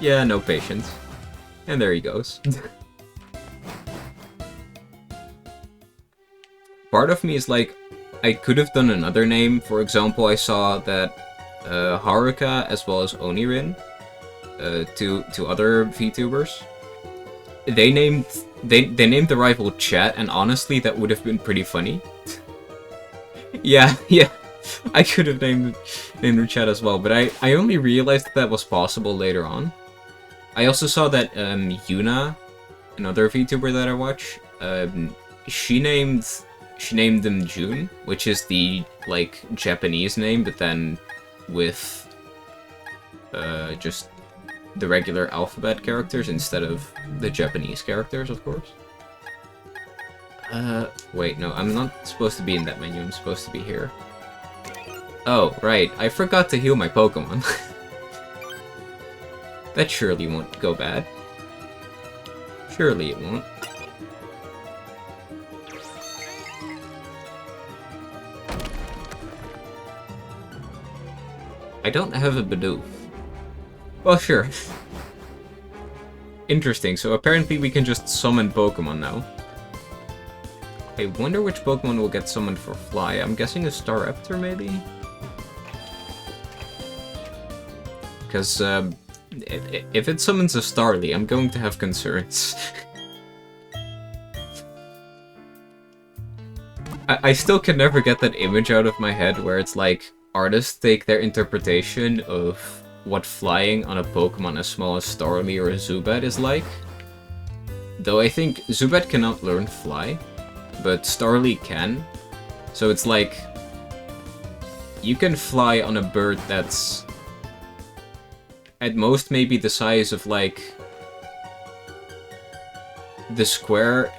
Yeah, no patience. And there he goes. Part of me is like, I could have done another name. For example, I saw that Haruka as well as Onirin, two other VTubers, they named the rival Chat, and honestly, that would have been pretty funny. yeah, I could have named her Chat as well, but I only realized that was possible later on. I also saw that Yuna, another VTuber that I watch, she named them June, which is the, like, Japanese name, but then with just the regular alphabet characters instead of the Japanese characters, of course. Wait, no, I'm not supposed to be in that menu, I'm supposed to be here. Oh, right, I forgot to heal my Pokémon. That surely won't go bad. Surely it won't. I don't have a Bidoof. Well, sure. Interesting, so apparently we can just summon Pokémon now. I wonder which Pokémon will get summoned for Fly. I'm guessing a Staraptor, maybe? Because, if it summons a Starly, I'm going to have concerns. I still can never get that image out of my head where it's like, artists take their interpretation of what flying on a Pokemon as small as Starly or a Zubat is like. Though I think Zubat cannot learn Fly, but Starly can. So it's like, you can fly on a bird that's at most maybe the size of, like, the square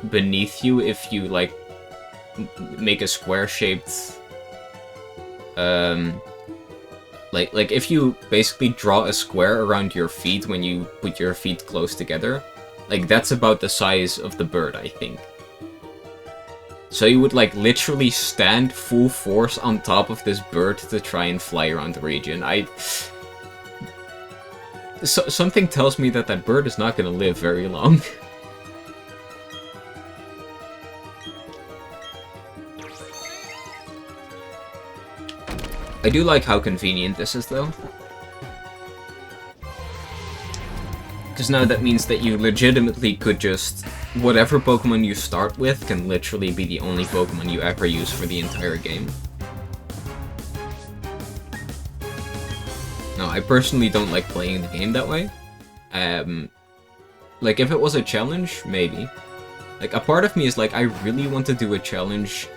beneath you if you, like, make a square-shaped, like if you basically draw a square around your feet when you put your feet close together, like, that's about the size of the bird, I think. So you would like literally stand full force on top of this bird to try and fly around the region. Something tells me that that bird is not gonna live very long. I do like how convenient this is, though. Because now that means that you legitimately could just... Whatever Pokemon you start with can literally be the only Pokemon you ever use for the entire game. No, I personally don't like playing the game that way. Like, if it was a challenge, maybe. Like, a part of me is like, I really want to do a challenge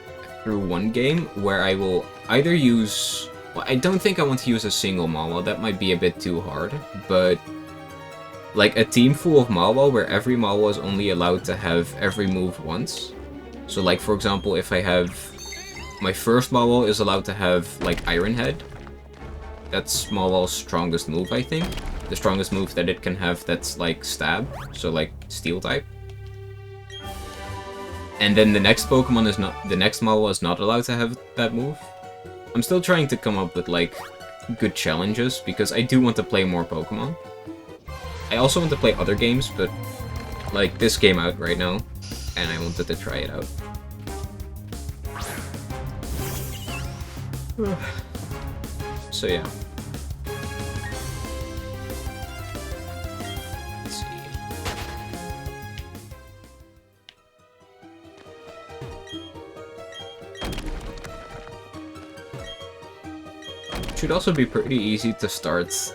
through one game where I will either use... Well, I don't think I want to use a single Malwa, that might be a bit too hard, but... Like, a team full of Malwa where every Malwa is only allowed to have every move once. So, like, for example, if I have... My first Malwa is allowed to have, like, Iron Head. That's Malwa's strongest move, I think. The strongest move that it can have that's, like, Stab. So, like, Steel type. And then the next Pokemon is not... The next Malwa is not allowed to have that move. I'm still trying to come up with, like, good challenges, because I do want to play more Pokemon. I also want to play other games, but, like, this came out right now, and I wanted to try it out. So, yeah. Let's see. Should also be pretty easy to start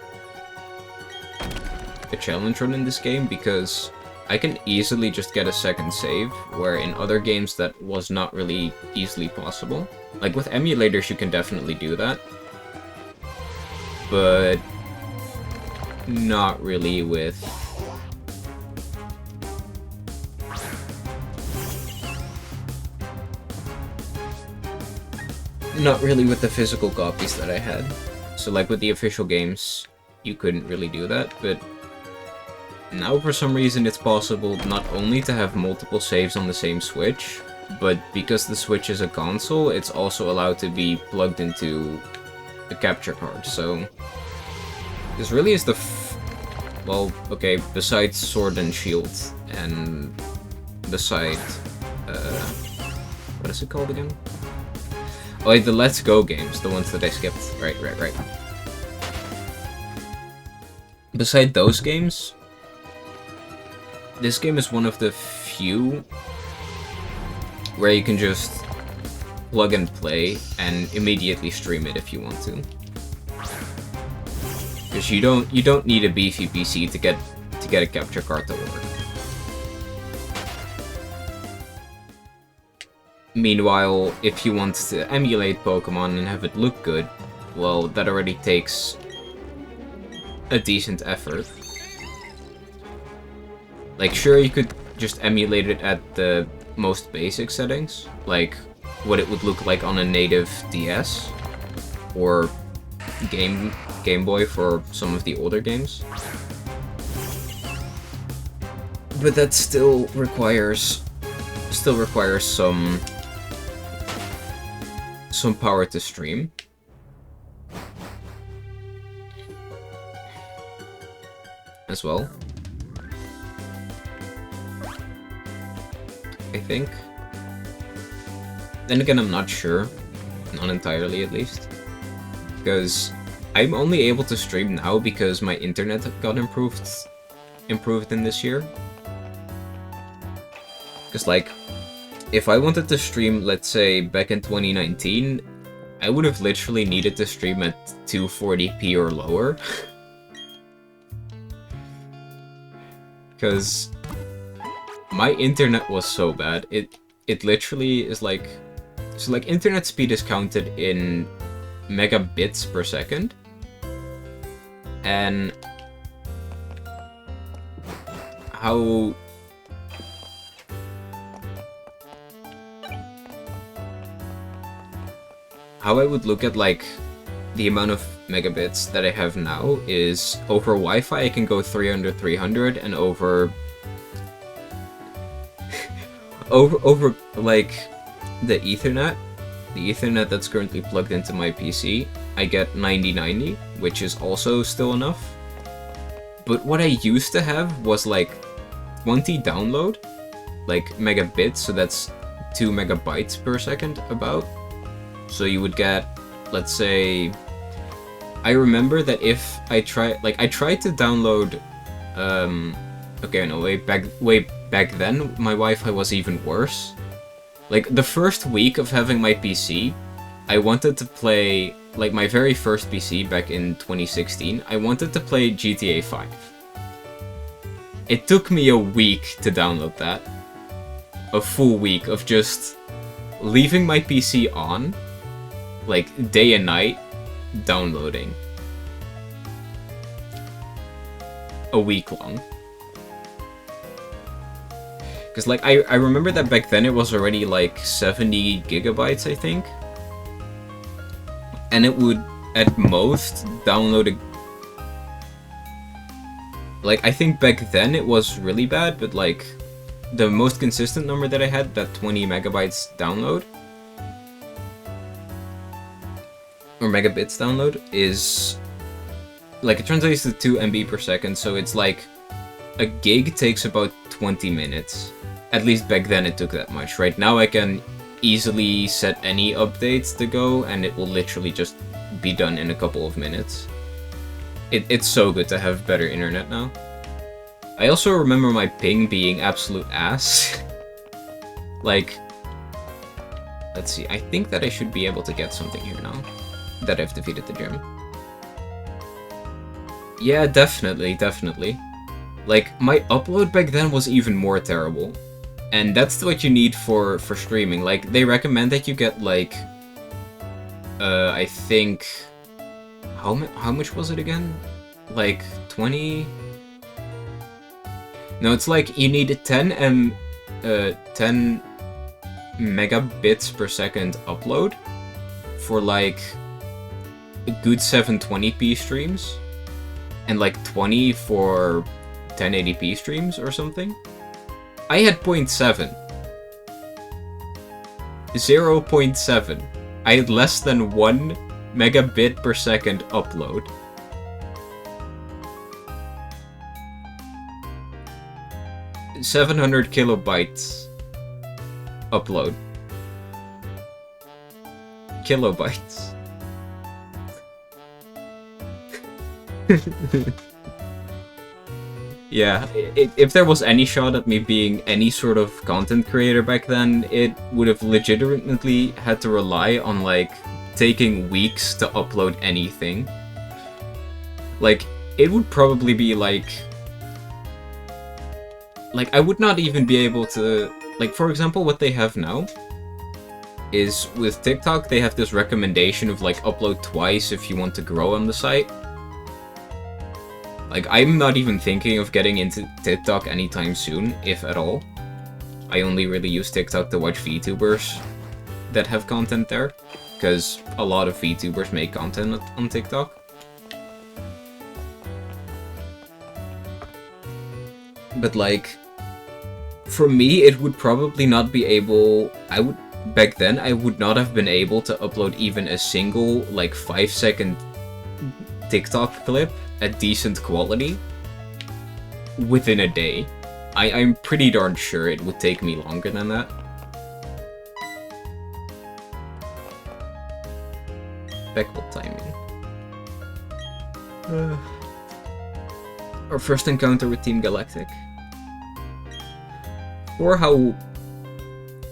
a challenge run in this game, because I can easily just get a second save, where in other games that was not really easily possible. Like with emulators you can definitely do that, but not really with... Not really with the physical copies that I had. So like with the official games, you couldn't really do that, but now for some reason it's possible not only to have multiple saves on the same Switch, but because the Switch is a console, it's also allowed to be plugged into a capture card, so... This really is the well, okay, besides Sword and Shield, and beside... what is it called again? Oh, wait, the Let's Go games, the ones that I skipped. Right. Beside those games, this game is one of the few where you can just plug and play and immediately stream it if you want to. Because you don't need a beefy PC to get a capture card to work. Meanwhile, if you want to emulate Pokemon and have it look good, well, that already takes a decent effort. Like, sure, you could just emulate it at the most basic settings, like what it would look like on a native DS, or Game Boy for some of the older games. But that still requires some power to stream. As well. I think. Then again, I'm not sure. Not entirely, at least. Because I'm only able to stream now because my internet got improved in this year. Because, like, if I wanted to stream, let's say, back in 2019, I would have literally needed to stream at 240p or lower. Because my internet was so bad. It literally is like... So, like, internet speed is counted in megabits per second. And how I would look at, like, the amount of megabits that I have now is over Wi-Fi I can go 300, and over like the Ethernet, that's currently plugged into my PC, I get 9090, which is also still enough. But what I used to have was like 20 download, like megabits, so that's 2 megabytes per second about. So you would get, let's say, I remember that if I tried to download, okay, no, way back then, my Wi-Fi was even worse. Like, the first week of having my PC, I wanted to play, like, my very first PC back in 2016, I wanted to play GTA 5. It took me a week to download that. A full week of just leaving my PC on, like, day and night, downloading. A week long. Because, like, I remember that back then it was already, like, 70 gigabytes, I think. And it would, at most, download a... Like, I think back then it was really bad, but, like, the most consistent number that I had, that 20 megabytes download, or megabits download, is... Like, it translates to 2 MB per second, so it's like... A gig takes about 20 minutes. At least back then it took that much. Right now I can easily set any updates to go, and it will literally just be done in a couple of minutes. It's so good to have better internet now. I also remember my ping being absolute ass. Like... Let's see, I think that I should be able to get something here now. That I've defeated the gym. Yeah, definitely. Like, my upload back then was even more terrible. And that's what you need for streaming. Like, they recommend that you get, like... I think... How much was it again? Like, 20... No, it's like, you need 10 megabits per second upload for, like, a good 720p streams. And, like, 20 for 1080p streams or something. I had 0.7. 0.7. I had less than 1 megabit per second upload. $700 kilobytes upload. Kilobytes. Yeah, if there was any shot at me being any sort of content creator back then, it would have legitimately had to rely on, like, taking weeks to upload anything. Like, it would probably be, like, I would not even be able to... Like, for example, what they have now is, with TikTok, they have this recommendation of, like, upload twice if you want to grow on the site. Like, I'm not even thinking of getting into TikTok anytime soon, if at all. I only really use TikTok to watch VTubers that have content there, because a lot of VTubers make content on TikTok. But, like, for me, it would probably not be able... Back then, I would not have been able to upload even a single, like, 5-second TikTok clip at decent quality within a day. I'm pretty darn sure it would take me longer than that. Impeccable timing. Our first encounter with Team Galactic. Or how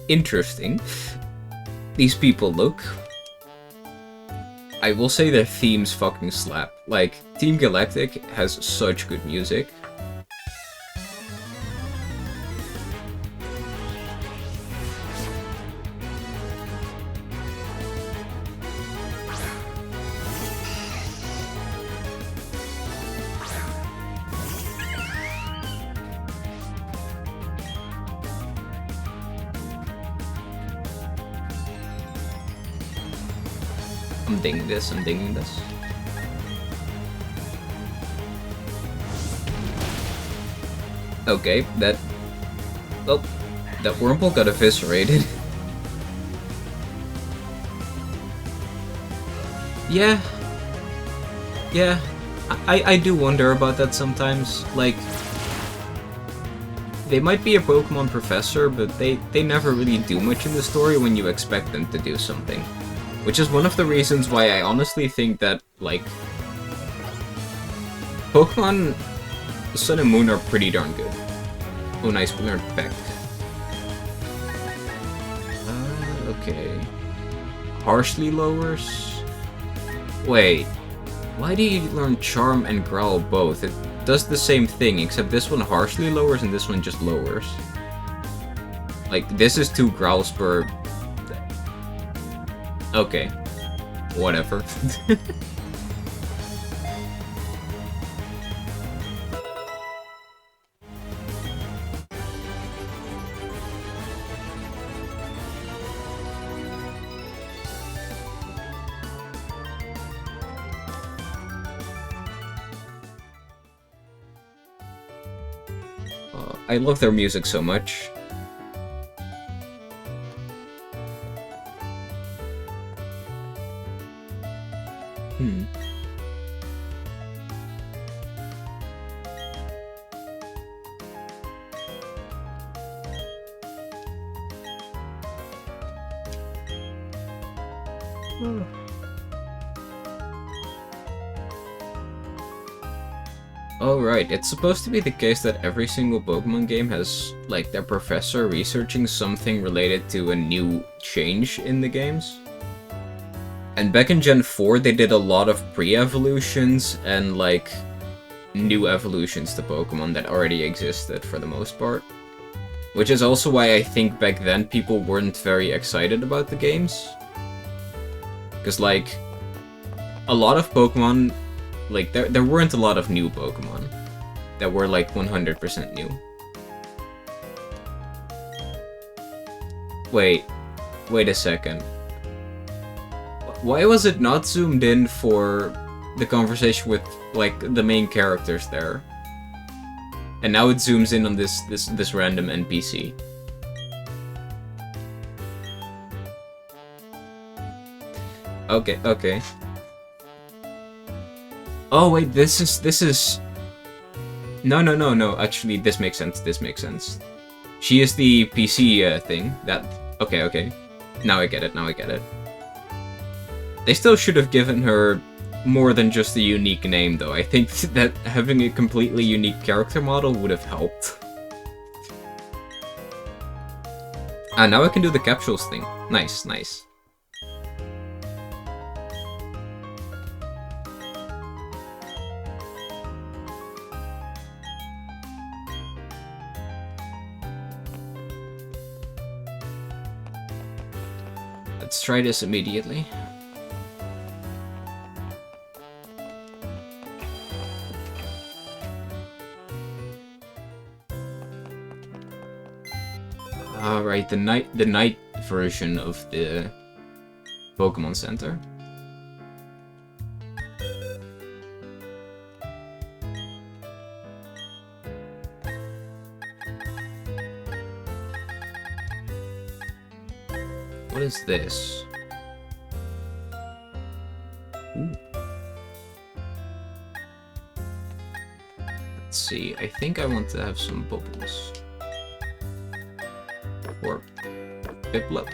interesting these people look. I will say their themes fucking slap. Like, Team Galactic has such good music. I'm digging this. Okay, that... Well, that Wurmple got eviscerated. Yeah. Yeah. I do wonder about that sometimes. Like, they might be a Pokemon professor, but they never really do much in the story when you expect them to do something. Which is one of the reasons why I honestly think that, like, Pokemon Sun and Moon are pretty darn good. Oh, nice, we learned Peck. Okay. Harshly lowers? Wait. Why do you learn Charm and Growl both? It does the same thing, except this one harshly lowers and this one just lowers. Like, this is 2 Growls per... Okay. Whatever. I love their music so much. Oh right, it's supposed to be the case that every single Pokemon game has, like, their professor researching something related to a new change in the games. And back in Gen 4, they did a lot of pre-evolutions and, like, new evolutions to Pokemon that already existed for the most part. Which is also why I think back then people weren't very excited about the games. Because, like, a lot of Pokemon... Like, there weren't a lot of new Pokemon that were, like, 100% new. Wait a second. Why was it not zoomed in for the conversation with, like, the main characters there? And now it zooms in on this random NPC. Okay. Oh wait, this is... No, actually this makes sense. She is the PC thing, that... Okay. Now I get it. They still should have given her more than just a unique name though. I think that having a completely unique character model would have helped. Ah, now I can do the capsules thing. Nice. Let's try this immediately. Alright, the night version of the Pokémon Center. What is this? Ooh. Let's see, I think I want to have some bubbles. Or Piplup.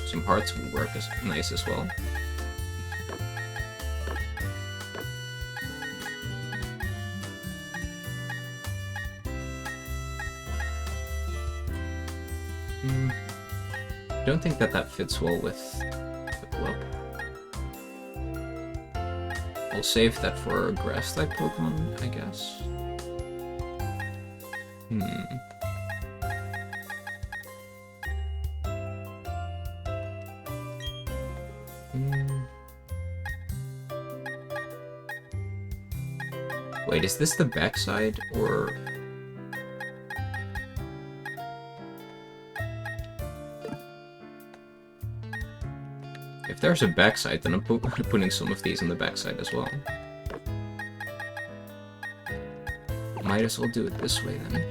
Some hearts will work as nice as well. I don't think that fits well with Piplup. I'll save that for a grass-type Pokemon, I guess. Wait, is this the backside, or... If there's a backside, then I'm putting some of these on the backside as well. might as well do it this way then.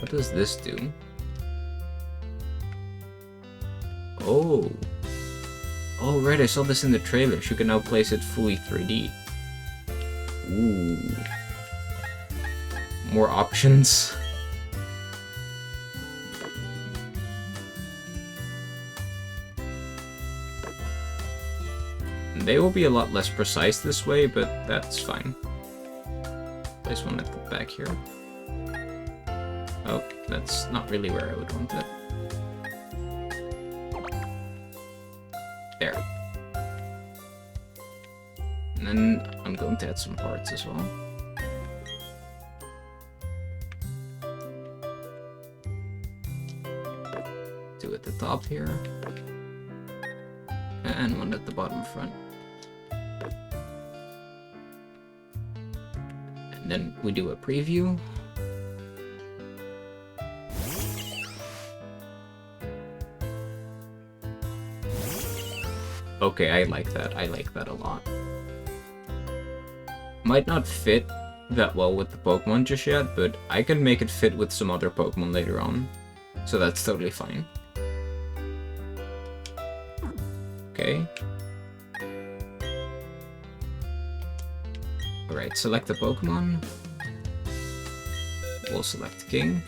What does this do? Oh. Oh, right, I saw this in the trailer. She can now place it fully 3D. Ooh. More options. They will be a lot less precise this way, but that's fine. Place one at the back here. Oh, that's not really where I would want that. There. And then I'm going to add some parts as well. Two at the top here. And one at the bottom front. And then we do a preview. Okay, I like that. I like that a lot. Might not fit that well with the Pokemon just yet, but I can make it fit with some other Pokemon later on. So that's totally fine. Okay. Alright, select the Pokemon. We'll select King.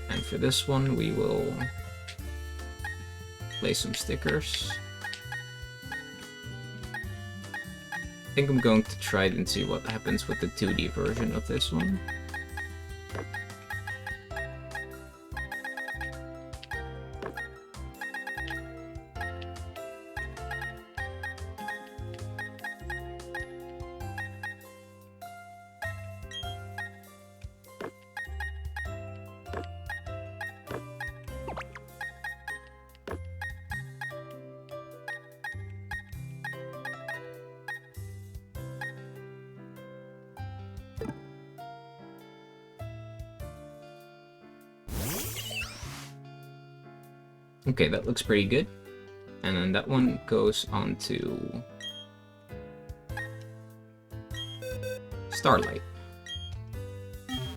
And for this one, we will place some stickers. I think I'm going to try it and see what happens with the 2D version of this one. Okay, that looks pretty good. And then that one goes on to Starlight.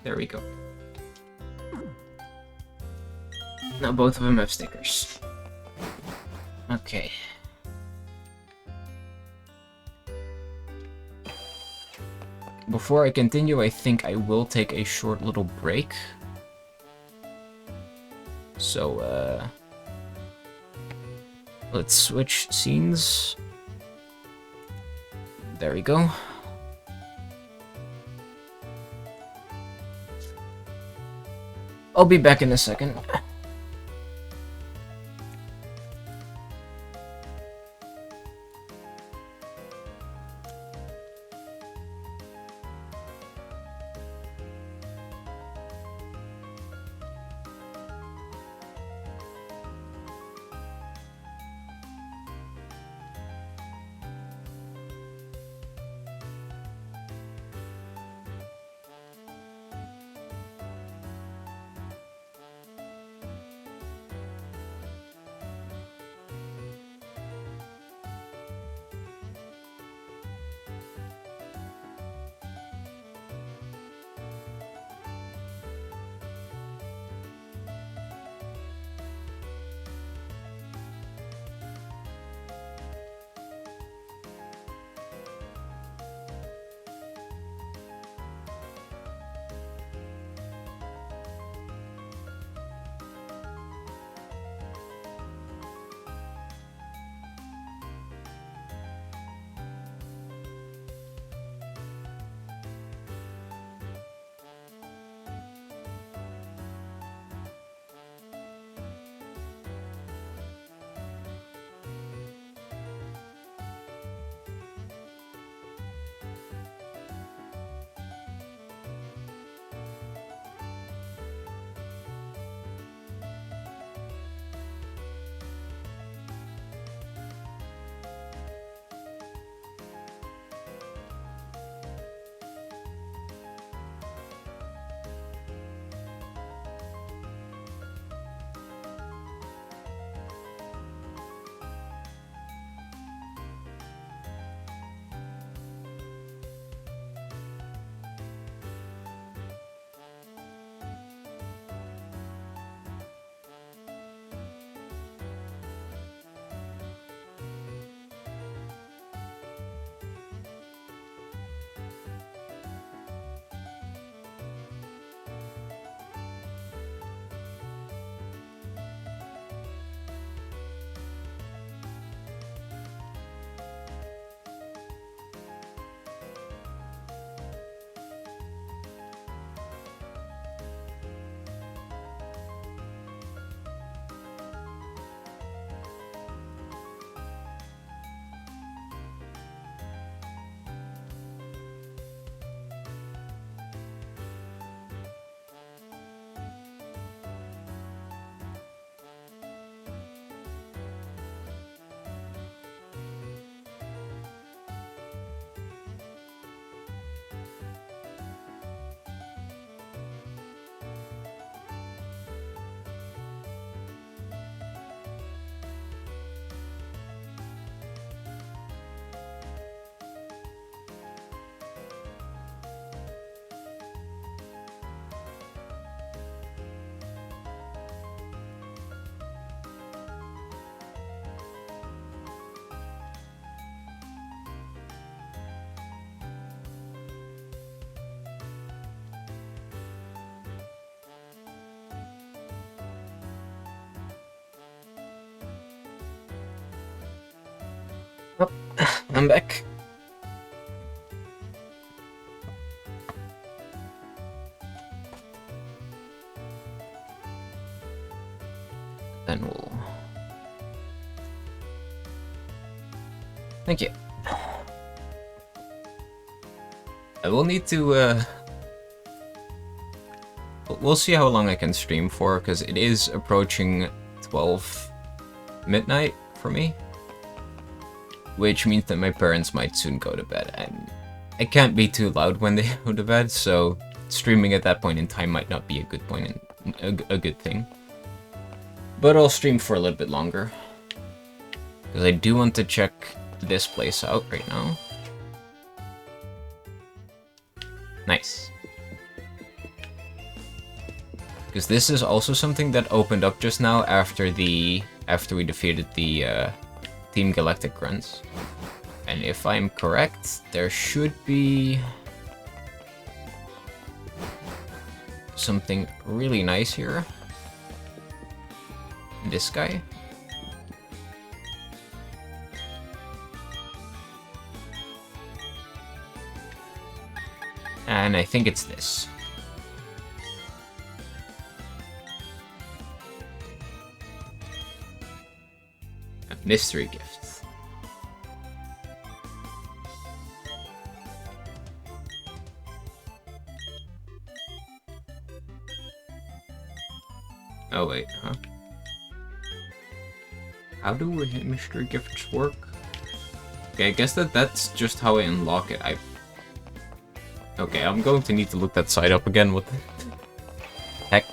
There we go. Now both of them have stickers. Okay. Before I continue, I think I will take a short little break. So, let's switch scenes. There we go. I'll be back in a second. Oh, I'm back. Then we'll... Thank you. I will need to, we'll see how long I can stream for, because it is approaching 12 midnight for me. Which means that my parents might soon go to bed, and I can't be too loud when they go to bed, so streaming at that point in time might not be a good point, a good thing. But I'll stream for a little bit longer, because I do want to check this place out right now. Nice. Because this is also something that opened up just now after we defeated the Team Galactic grunts. And if I'm correct, there should be something really nice here. This guy. And I think it's this. A mystery gift. Oh wait, huh? How do mystery gifts work? Okay, I guess that's just how I unlock it. Okay, I'm going to need to look that site up again. What the heck?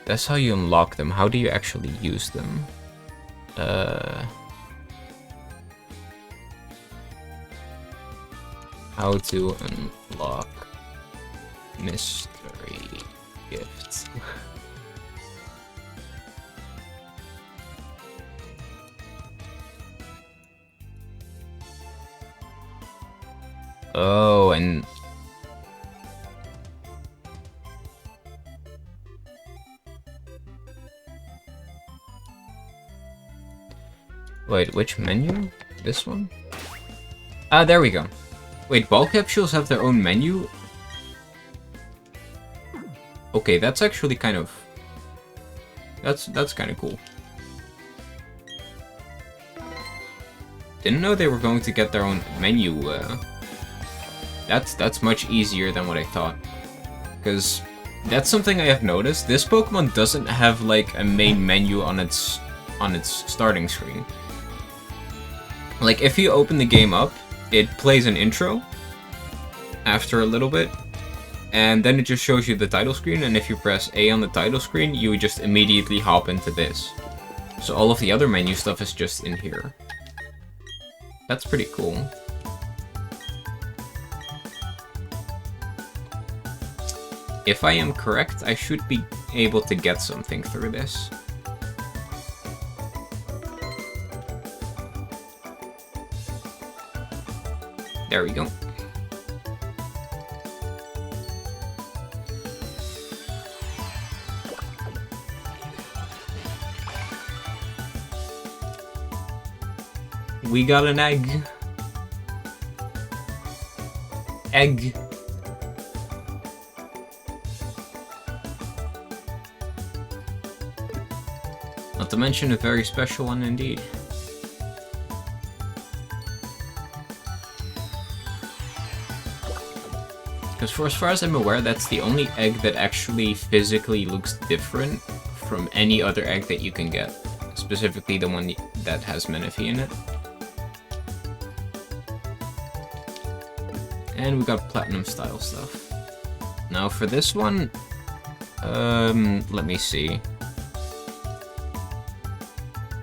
That's how you unlock them. How do you actually use them? How to unlock mystery gifts. Oh, and... Wait, which menu? This one? Ah, there we go. Wait, ball capsules have their own menu? Okay, that's actually kind of... That's kind of cool. Didn't know they were going to get their own menu. That's much easier than what I thought. Because that's something I have noticed. This Pokemon doesn't have like a main menu on its starting screen. Like if you open the game up, it plays an intro after a little bit, and then it just shows you the title screen, and if you press A on the title screen, you would just immediately hop into this. So all of the other menu stuff is just in here. That's pretty cool. If I am correct, I should be able to get something through this. There we go. We got an egg. Egg. Not to mention a very special one indeed. Because for as far as I'm aware, that's the only egg that actually physically looks different from any other egg that you can get. Specifically the one that has Menifee in it. And we got platinum style stuff. Now for this one, let me see.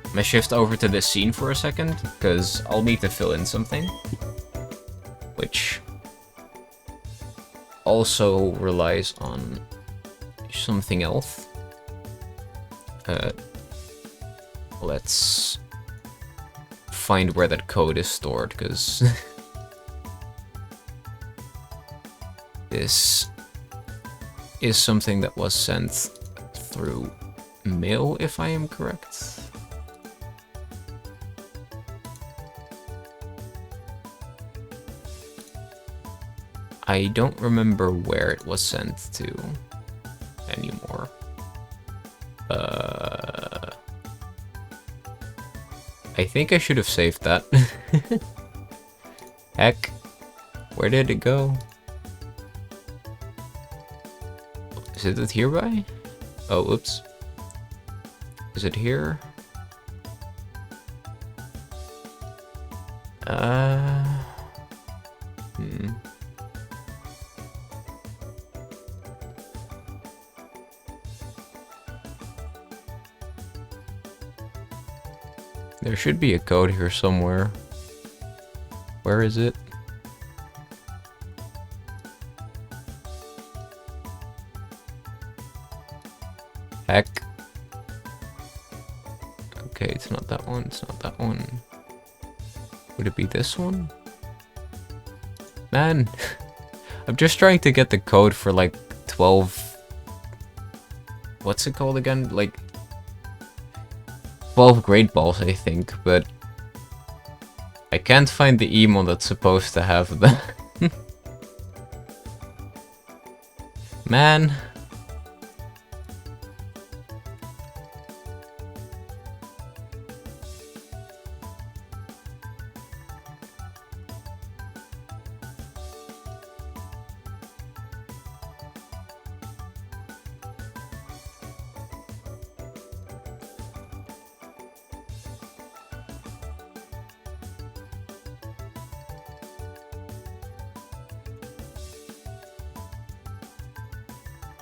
I'm gonna shift over to this scene for a second, because I'll need to fill in something. Which also relies on something else. Let's find where that code is stored, because this is something that was sent through male, if I am correct. I don't remember where it was sent to anymore. I think I should have saved that. Heck, where did it go? Is it hereby? Oh, oops. Is it here? There should be a code here somewhere. Where is it? Heck. Okay, it's not that one, it's not that one. Would it be this one? Man, I'm just trying to get the code for like 12... What's it called again? Like 12 Great Balls, I think, but I can't find the emo that's supposed to have them. Man.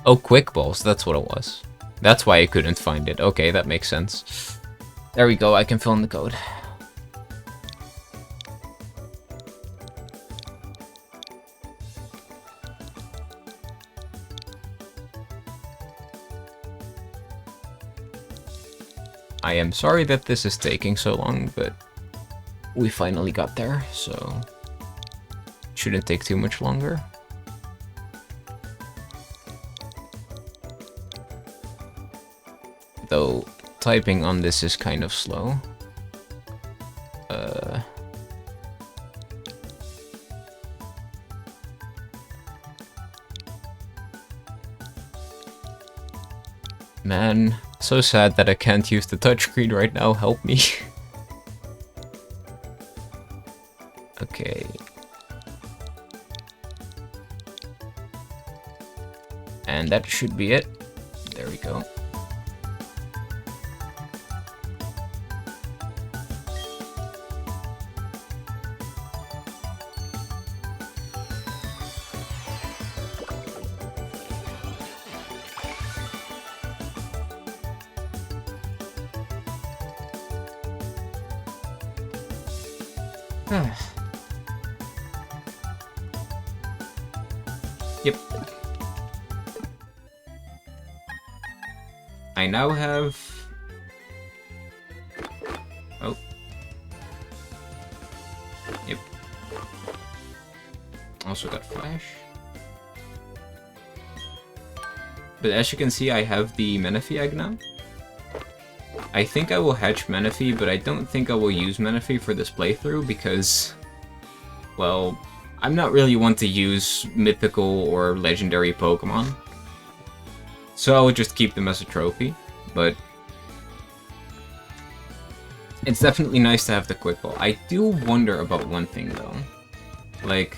Oh, Quick Balls, that's what it was. That's why I couldn't find it. Okay, that makes sense. There we go, I can fill in the code. I am sorry that this is taking so long, but we finally got there, so it shouldn't take too much longer. Though typing on this is kind of slow. Man, so sad that I can't use the touchscreen right now, help me. Okay. And that should be it. There we go. Yep. I now have... Oh. Yep. Also got Flash. But as you can see, I have the Menifee egg now. I think I will hatch Menifee, but I don't think I will use Menifee for this playthrough because, well, I'm not really one to use mythical or legendary Pokemon. So I will just keep them as a trophy, but it's definitely nice to have the Quick Ball. I do wonder about one thing though. Like,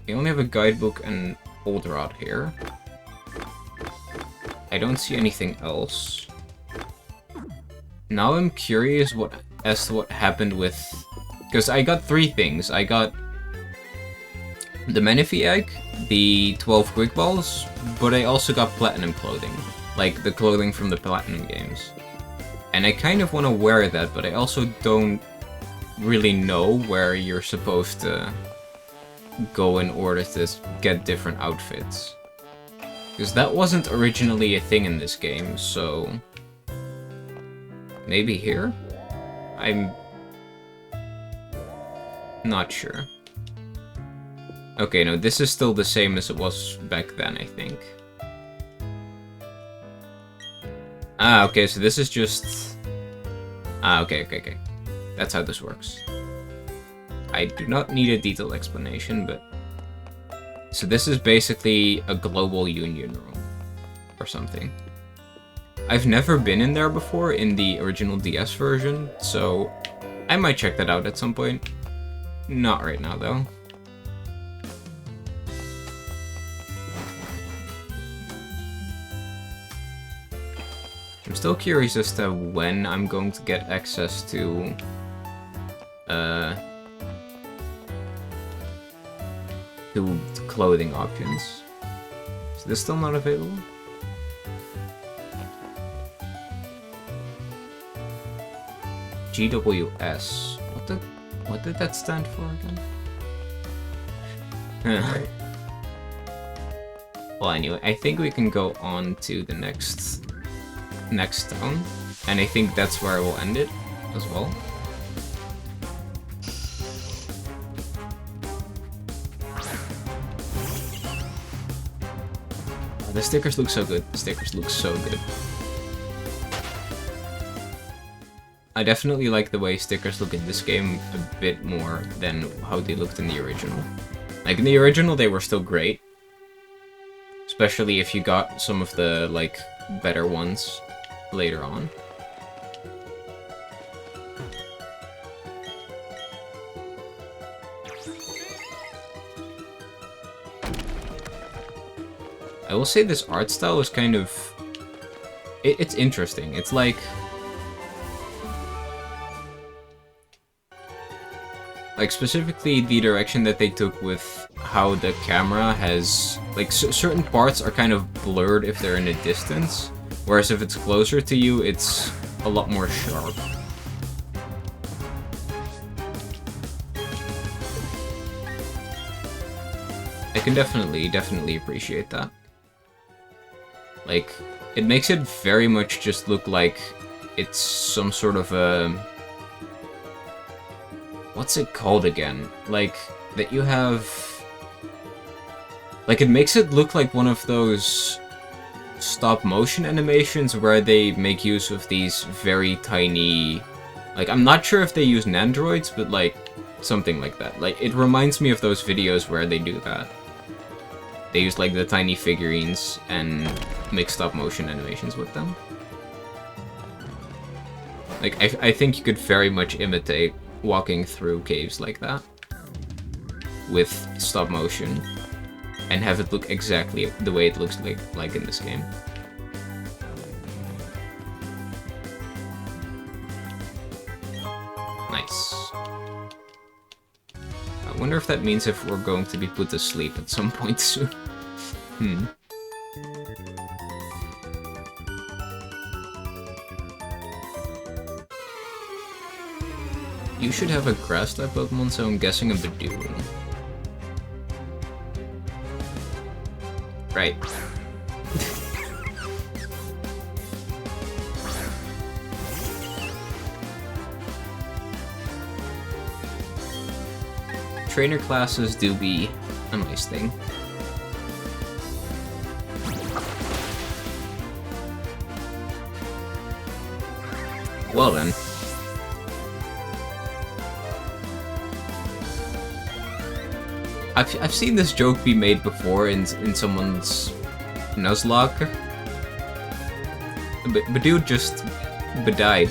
I only have a guidebook and Goldenrod here. I don't see anything else. Now I'm curious as to what happened with... Because I got 3 things. I got the Menifee egg, the 12 Quick Balls, but I also got Platinum clothing. Like the clothing from the Platinum games. And I kind of want to wear that, but I also don't really know where you're supposed to go in order to get different outfits. Because that wasn't originally a thing in this game, so... Maybe here? I'm not sure. Okay, no, this is still the same as it was back then, I think. Ah, okay, so this is just... Ah, okay. That's how this works. I do not need a detailed explanation, but... So this is basically a global union room. Or something. I've never been in there before in the original DS version, so I might check that out at some point. Not right now, though. I'm still curious as to when I'm going to get access to clothing options. Is this still not available? GWS. What did that stand for again? Well, anyway, I think we can go on to the next town, and I think that's where I will end it as well. The stickers look so good. The stickers look so good. I definitely like the way stickers look in this game a bit more than how they looked in the original. Like, in the original, they were still great. Especially if you got some of the, like, better ones later on. I will say this art style is kind of... It's interesting. It's like... Like, specifically the direction that they took with how the camera has... Like, certain parts are kind of blurred if they're in a distance, whereas if it's closer to you, it's a lot more sharp. I can definitely appreciate that. Like, it makes it very much just look like it's some sort of a... What's it called again? Like, that you have... Like, it makes it look like one of those stop-motion animations where they make use of these very tiny... Like, I'm not sure if they use Nandroids, but, like, something like that. Like, it reminds me of those videos where they do that. They use, like, the tiny figurines and make stop-motion animations with them. Like, I think you could very much imitate walking through caves like that with stop-motion and have it look exactly the way it looks like in this game. Nice. I wonder if that means if we're going to be put to sleep at some point soon. You should have a grass-type Pokemon, so I'm guessing a Badoo. Right. Trainer classes do be a nice thing. Well then. I've seen this joke be made before in someone's Nuzlocke. But dude just died.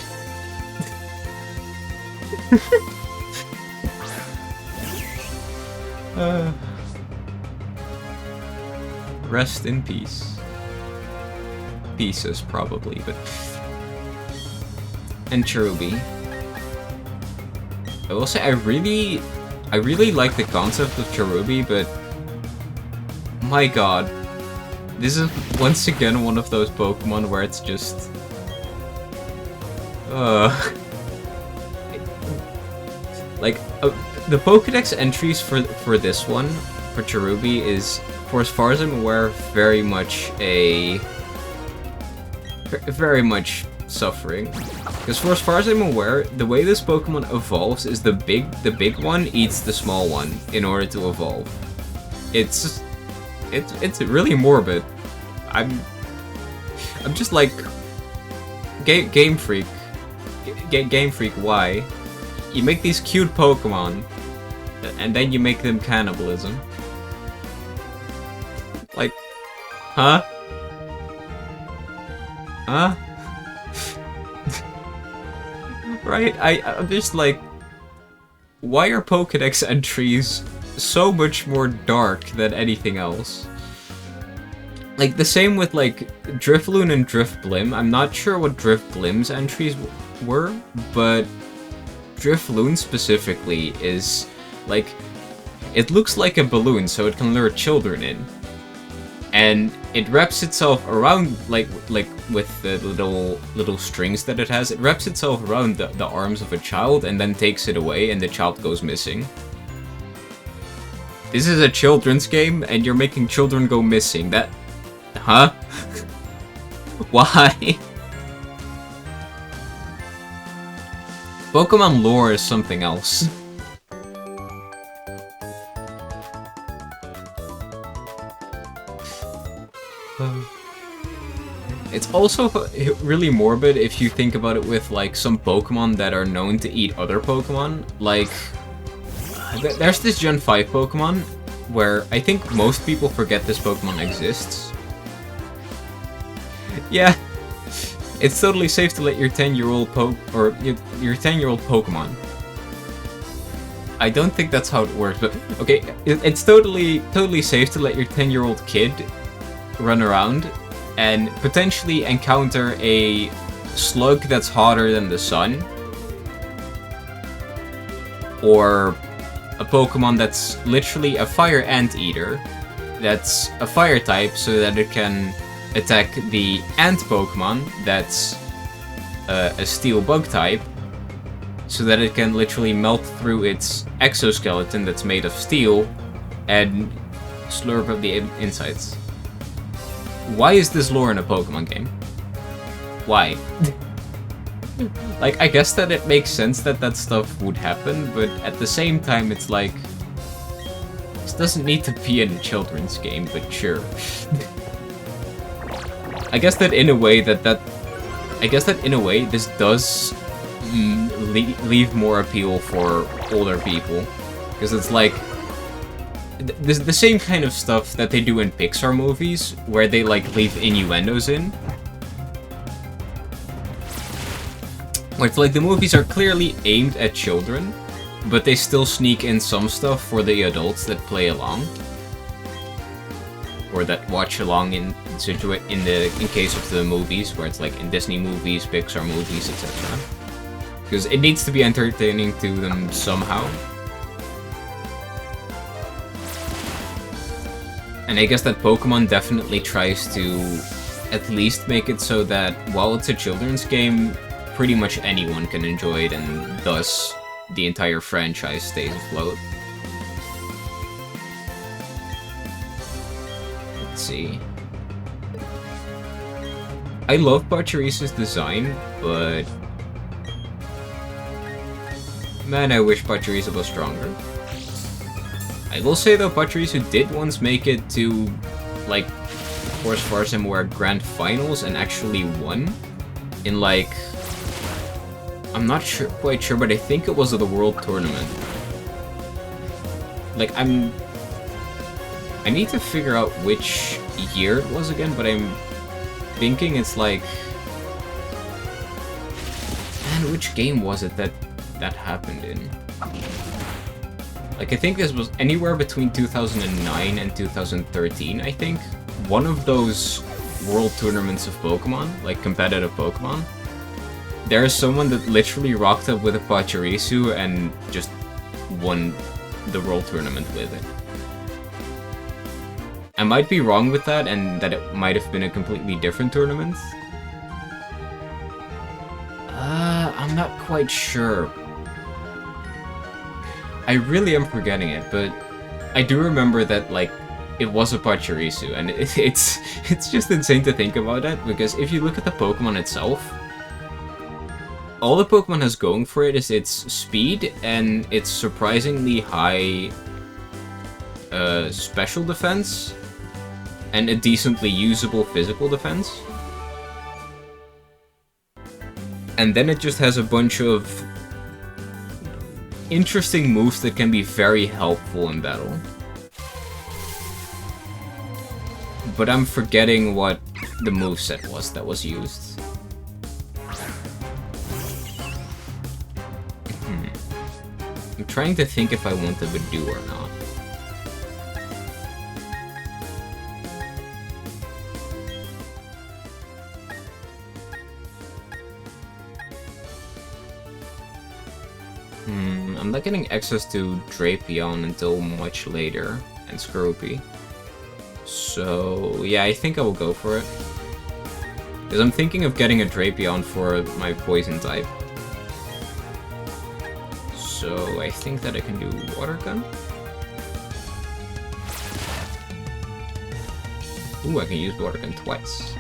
Rest in peace. Pieces probably, but and Cherubi. I will say I really like the concept of Cherubi, but my god, this is once again one of those Pokemon where it's just like the Pokédex entries for this one for Cherubi is, for as far as I'm aware, very much suffering. Because for as far as I'm aware, the way this Pokemon evolves is the big one eats the small one in order to evolve. It's really morbid. I'm just like, Game Freak. Game Freak, why? You make these cute Pokemon, and then you make them cannibalism. Like, huh? Huh? Right? I'm just like, why are Pokédex entries so much more dark than anything else? Like, the same with, like, Drifloon and Drifblim. I'm not sure what Drifblim's entries were, but Drifloon specifically is, like, it looks like a balloon, so it can lure children in. And it wraps itself around, like with the little strings that it has, it wraps itself around the arms of a child and then takes it away and the child goes missing. This is a children's game and you're making children go missing. That... Huh? Why? Pokemon lore is something else. It's also really morbid if you think about it with, like, some Pokemon that are known to eat other Pokemon. Like, there's this Gen 5 Pokemon where I think most people forget this Pokemon exists. Yeah, it's totally safe to let your 10-year-old your 10-year-old Pokemon. I don't think that's how it works, but okay, it's totally safe to let your 10-year-old kid run around and potentially encounter a slug that's hotter than the sun, or a Pokemon that's literally a fire anteater that's a fire type so that it can attack the ant Pokemon that's a steel bug type so that it can literally melt through its exoskeleton that's made of steel and slurp up the insides. Why is this lore in a Pokemon game? Why? Like, I guess that it makes sense that that stuff would happen, but at the same time it's like, this doesn't need to be in a children's game, but sure. I guess that in a way this does leave more appeal for older people, because it's like the same kind of stuff that they do in Pixar movies, where they, like, leave innuendos in. Where it's like the movies are clearly aimed at children, but they still sneak in some stuff for the adults that play along. Or that watch along in case of the movies, where it's like in Disney movies, Pixar movies, etc. Because it needs to be entertaining to them somehow. And I guess that Pokemon definitely tries to at least make it so that while it's a children's game, pretty much anyone can enjoy it, and thus the entire franchise stays afloat. Let's see. I love Pachirisu's design, but man, I wish Pachirisu was stronger. I will say though, Pachirisu did once make it to, like, as far as I'm aware, Grand Finals and actually won in, like, I'm not quite sure, but I think it was at the World Tournament. Like, I need to figure out which year it was again, but I'm thinking it's like, man, which game was it that happened in? Like, I think this was anywhere between 2009 and 2013, I think. One of those world tournaments of Pokemon, like competitive Pokemon. There is someone that literally rocked up with a Pachirisu and just won the world tournament with it. I might be wrong with that, and that it might have been a completely different tournament. I'm not quite sure. I really am forgetting it, but I do remember that, like, it was a Pachirisu, and it's just insane to think about that, because if you look at the Pokemon itself, all the Pokemon has going for it is its speed and its surprisingly high special defense, and a decently usable physical defense. And then it just has a bunch of interesting moves that can be very helpful in battle. But I'm forgetting what the moveset was that was used. I'm trying to think if I want the Badoo or not. I'm not getting access to Drapion until much later, and Skorupi. So, yeah, I think I will go for it. Because I'm thinking of getting a Drapion for my poison type. So, I think that I can do Water Gun. Ooh, I can use Water Gun twice.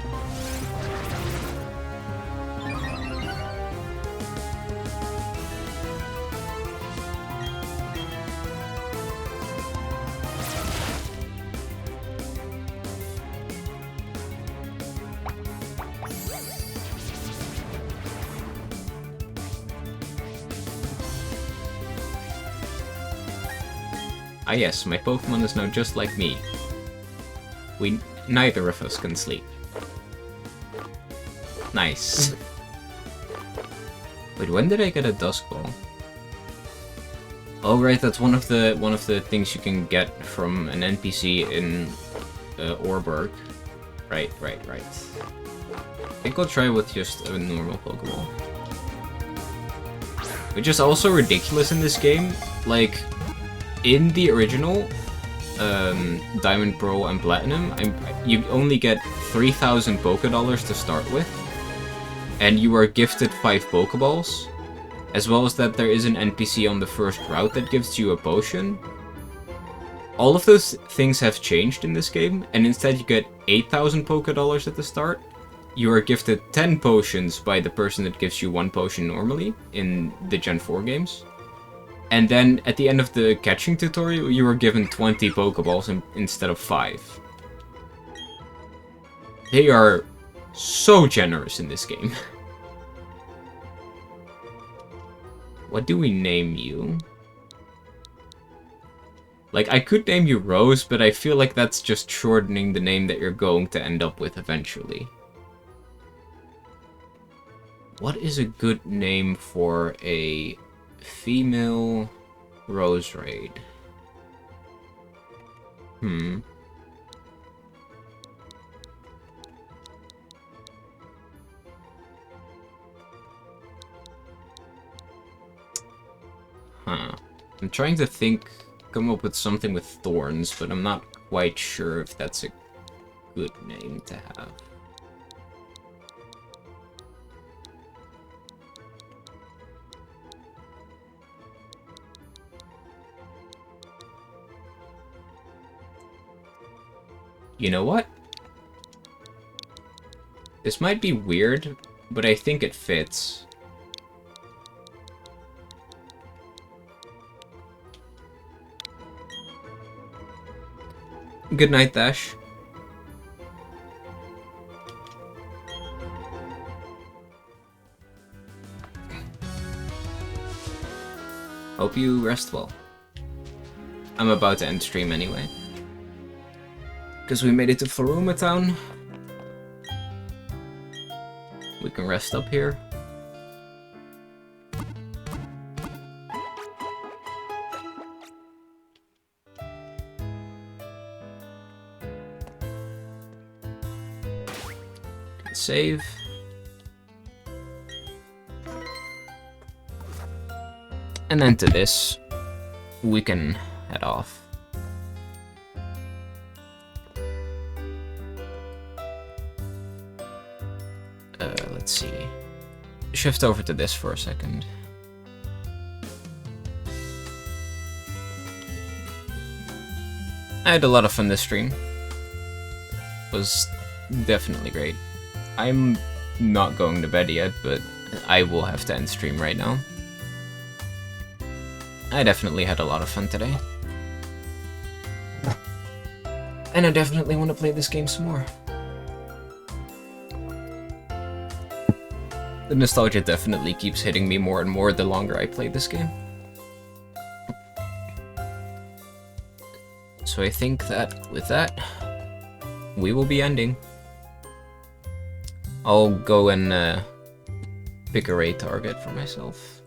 Ah yes, my Pokemon is now just like me. Neither of us can sleep. Nice. Wait, when did I get a Dusk Ball? Oh right, that's one of the things you can get from an NPC in Orberg. Right. I think I'll try with just a normal Pokeball. Which is also ridiculous in this game. Like, in the original Diamond, Pearl, and Platinum, you only get 3,000 Pokédollars to start with, and you are gifted 5 Pokeballs, as well as that there is an NPC on the first route that gives you a potion. All of those things have changed in this game, and instead you get 8,000 Pokédollars at the start. You are gifted 10 potions by the person that gives you 1 potion normally in the Gen 4 games. And then, at the end of the catching tutorial, you were given 20 Pokeballs instead of 5. They are so generous in this game. What do we name you? Like, I could name you Rose, but I feel like that's just shortening the name that you're going to end up with eventually. What is a good name for a female Rose Raid? I'm trying to come up with something with thorns, but I'm not quite sure if that's a good name to have. You know what? This might be weird, but I think it fits. Good night, Dash. Hope you rest well. I'm about to end stream anyway. Because we made it to Faruma Town. We can rest up here. Save. And then to this, we can head off. Let's see. Shift over to this for a second. I had a lot of fun this stream. It was definitely great. I'm not going to bed yet, but I will have to end stream right now. I definitely had a lot of fun today. And I definitely want to play this game some more. The nostalgia definitely keeps hitting me more and more the longer I play this game. So I think that with that, we will be ending. I'll go and pick a raid target for myself.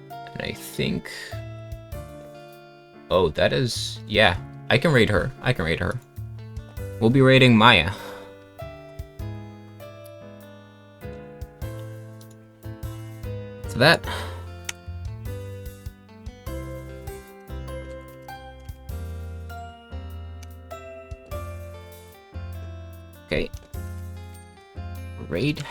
And I think... Oh, that is... Yeah, I can raid her. I can raid her. We'll be raiding Maya. So that... Okay. Raid.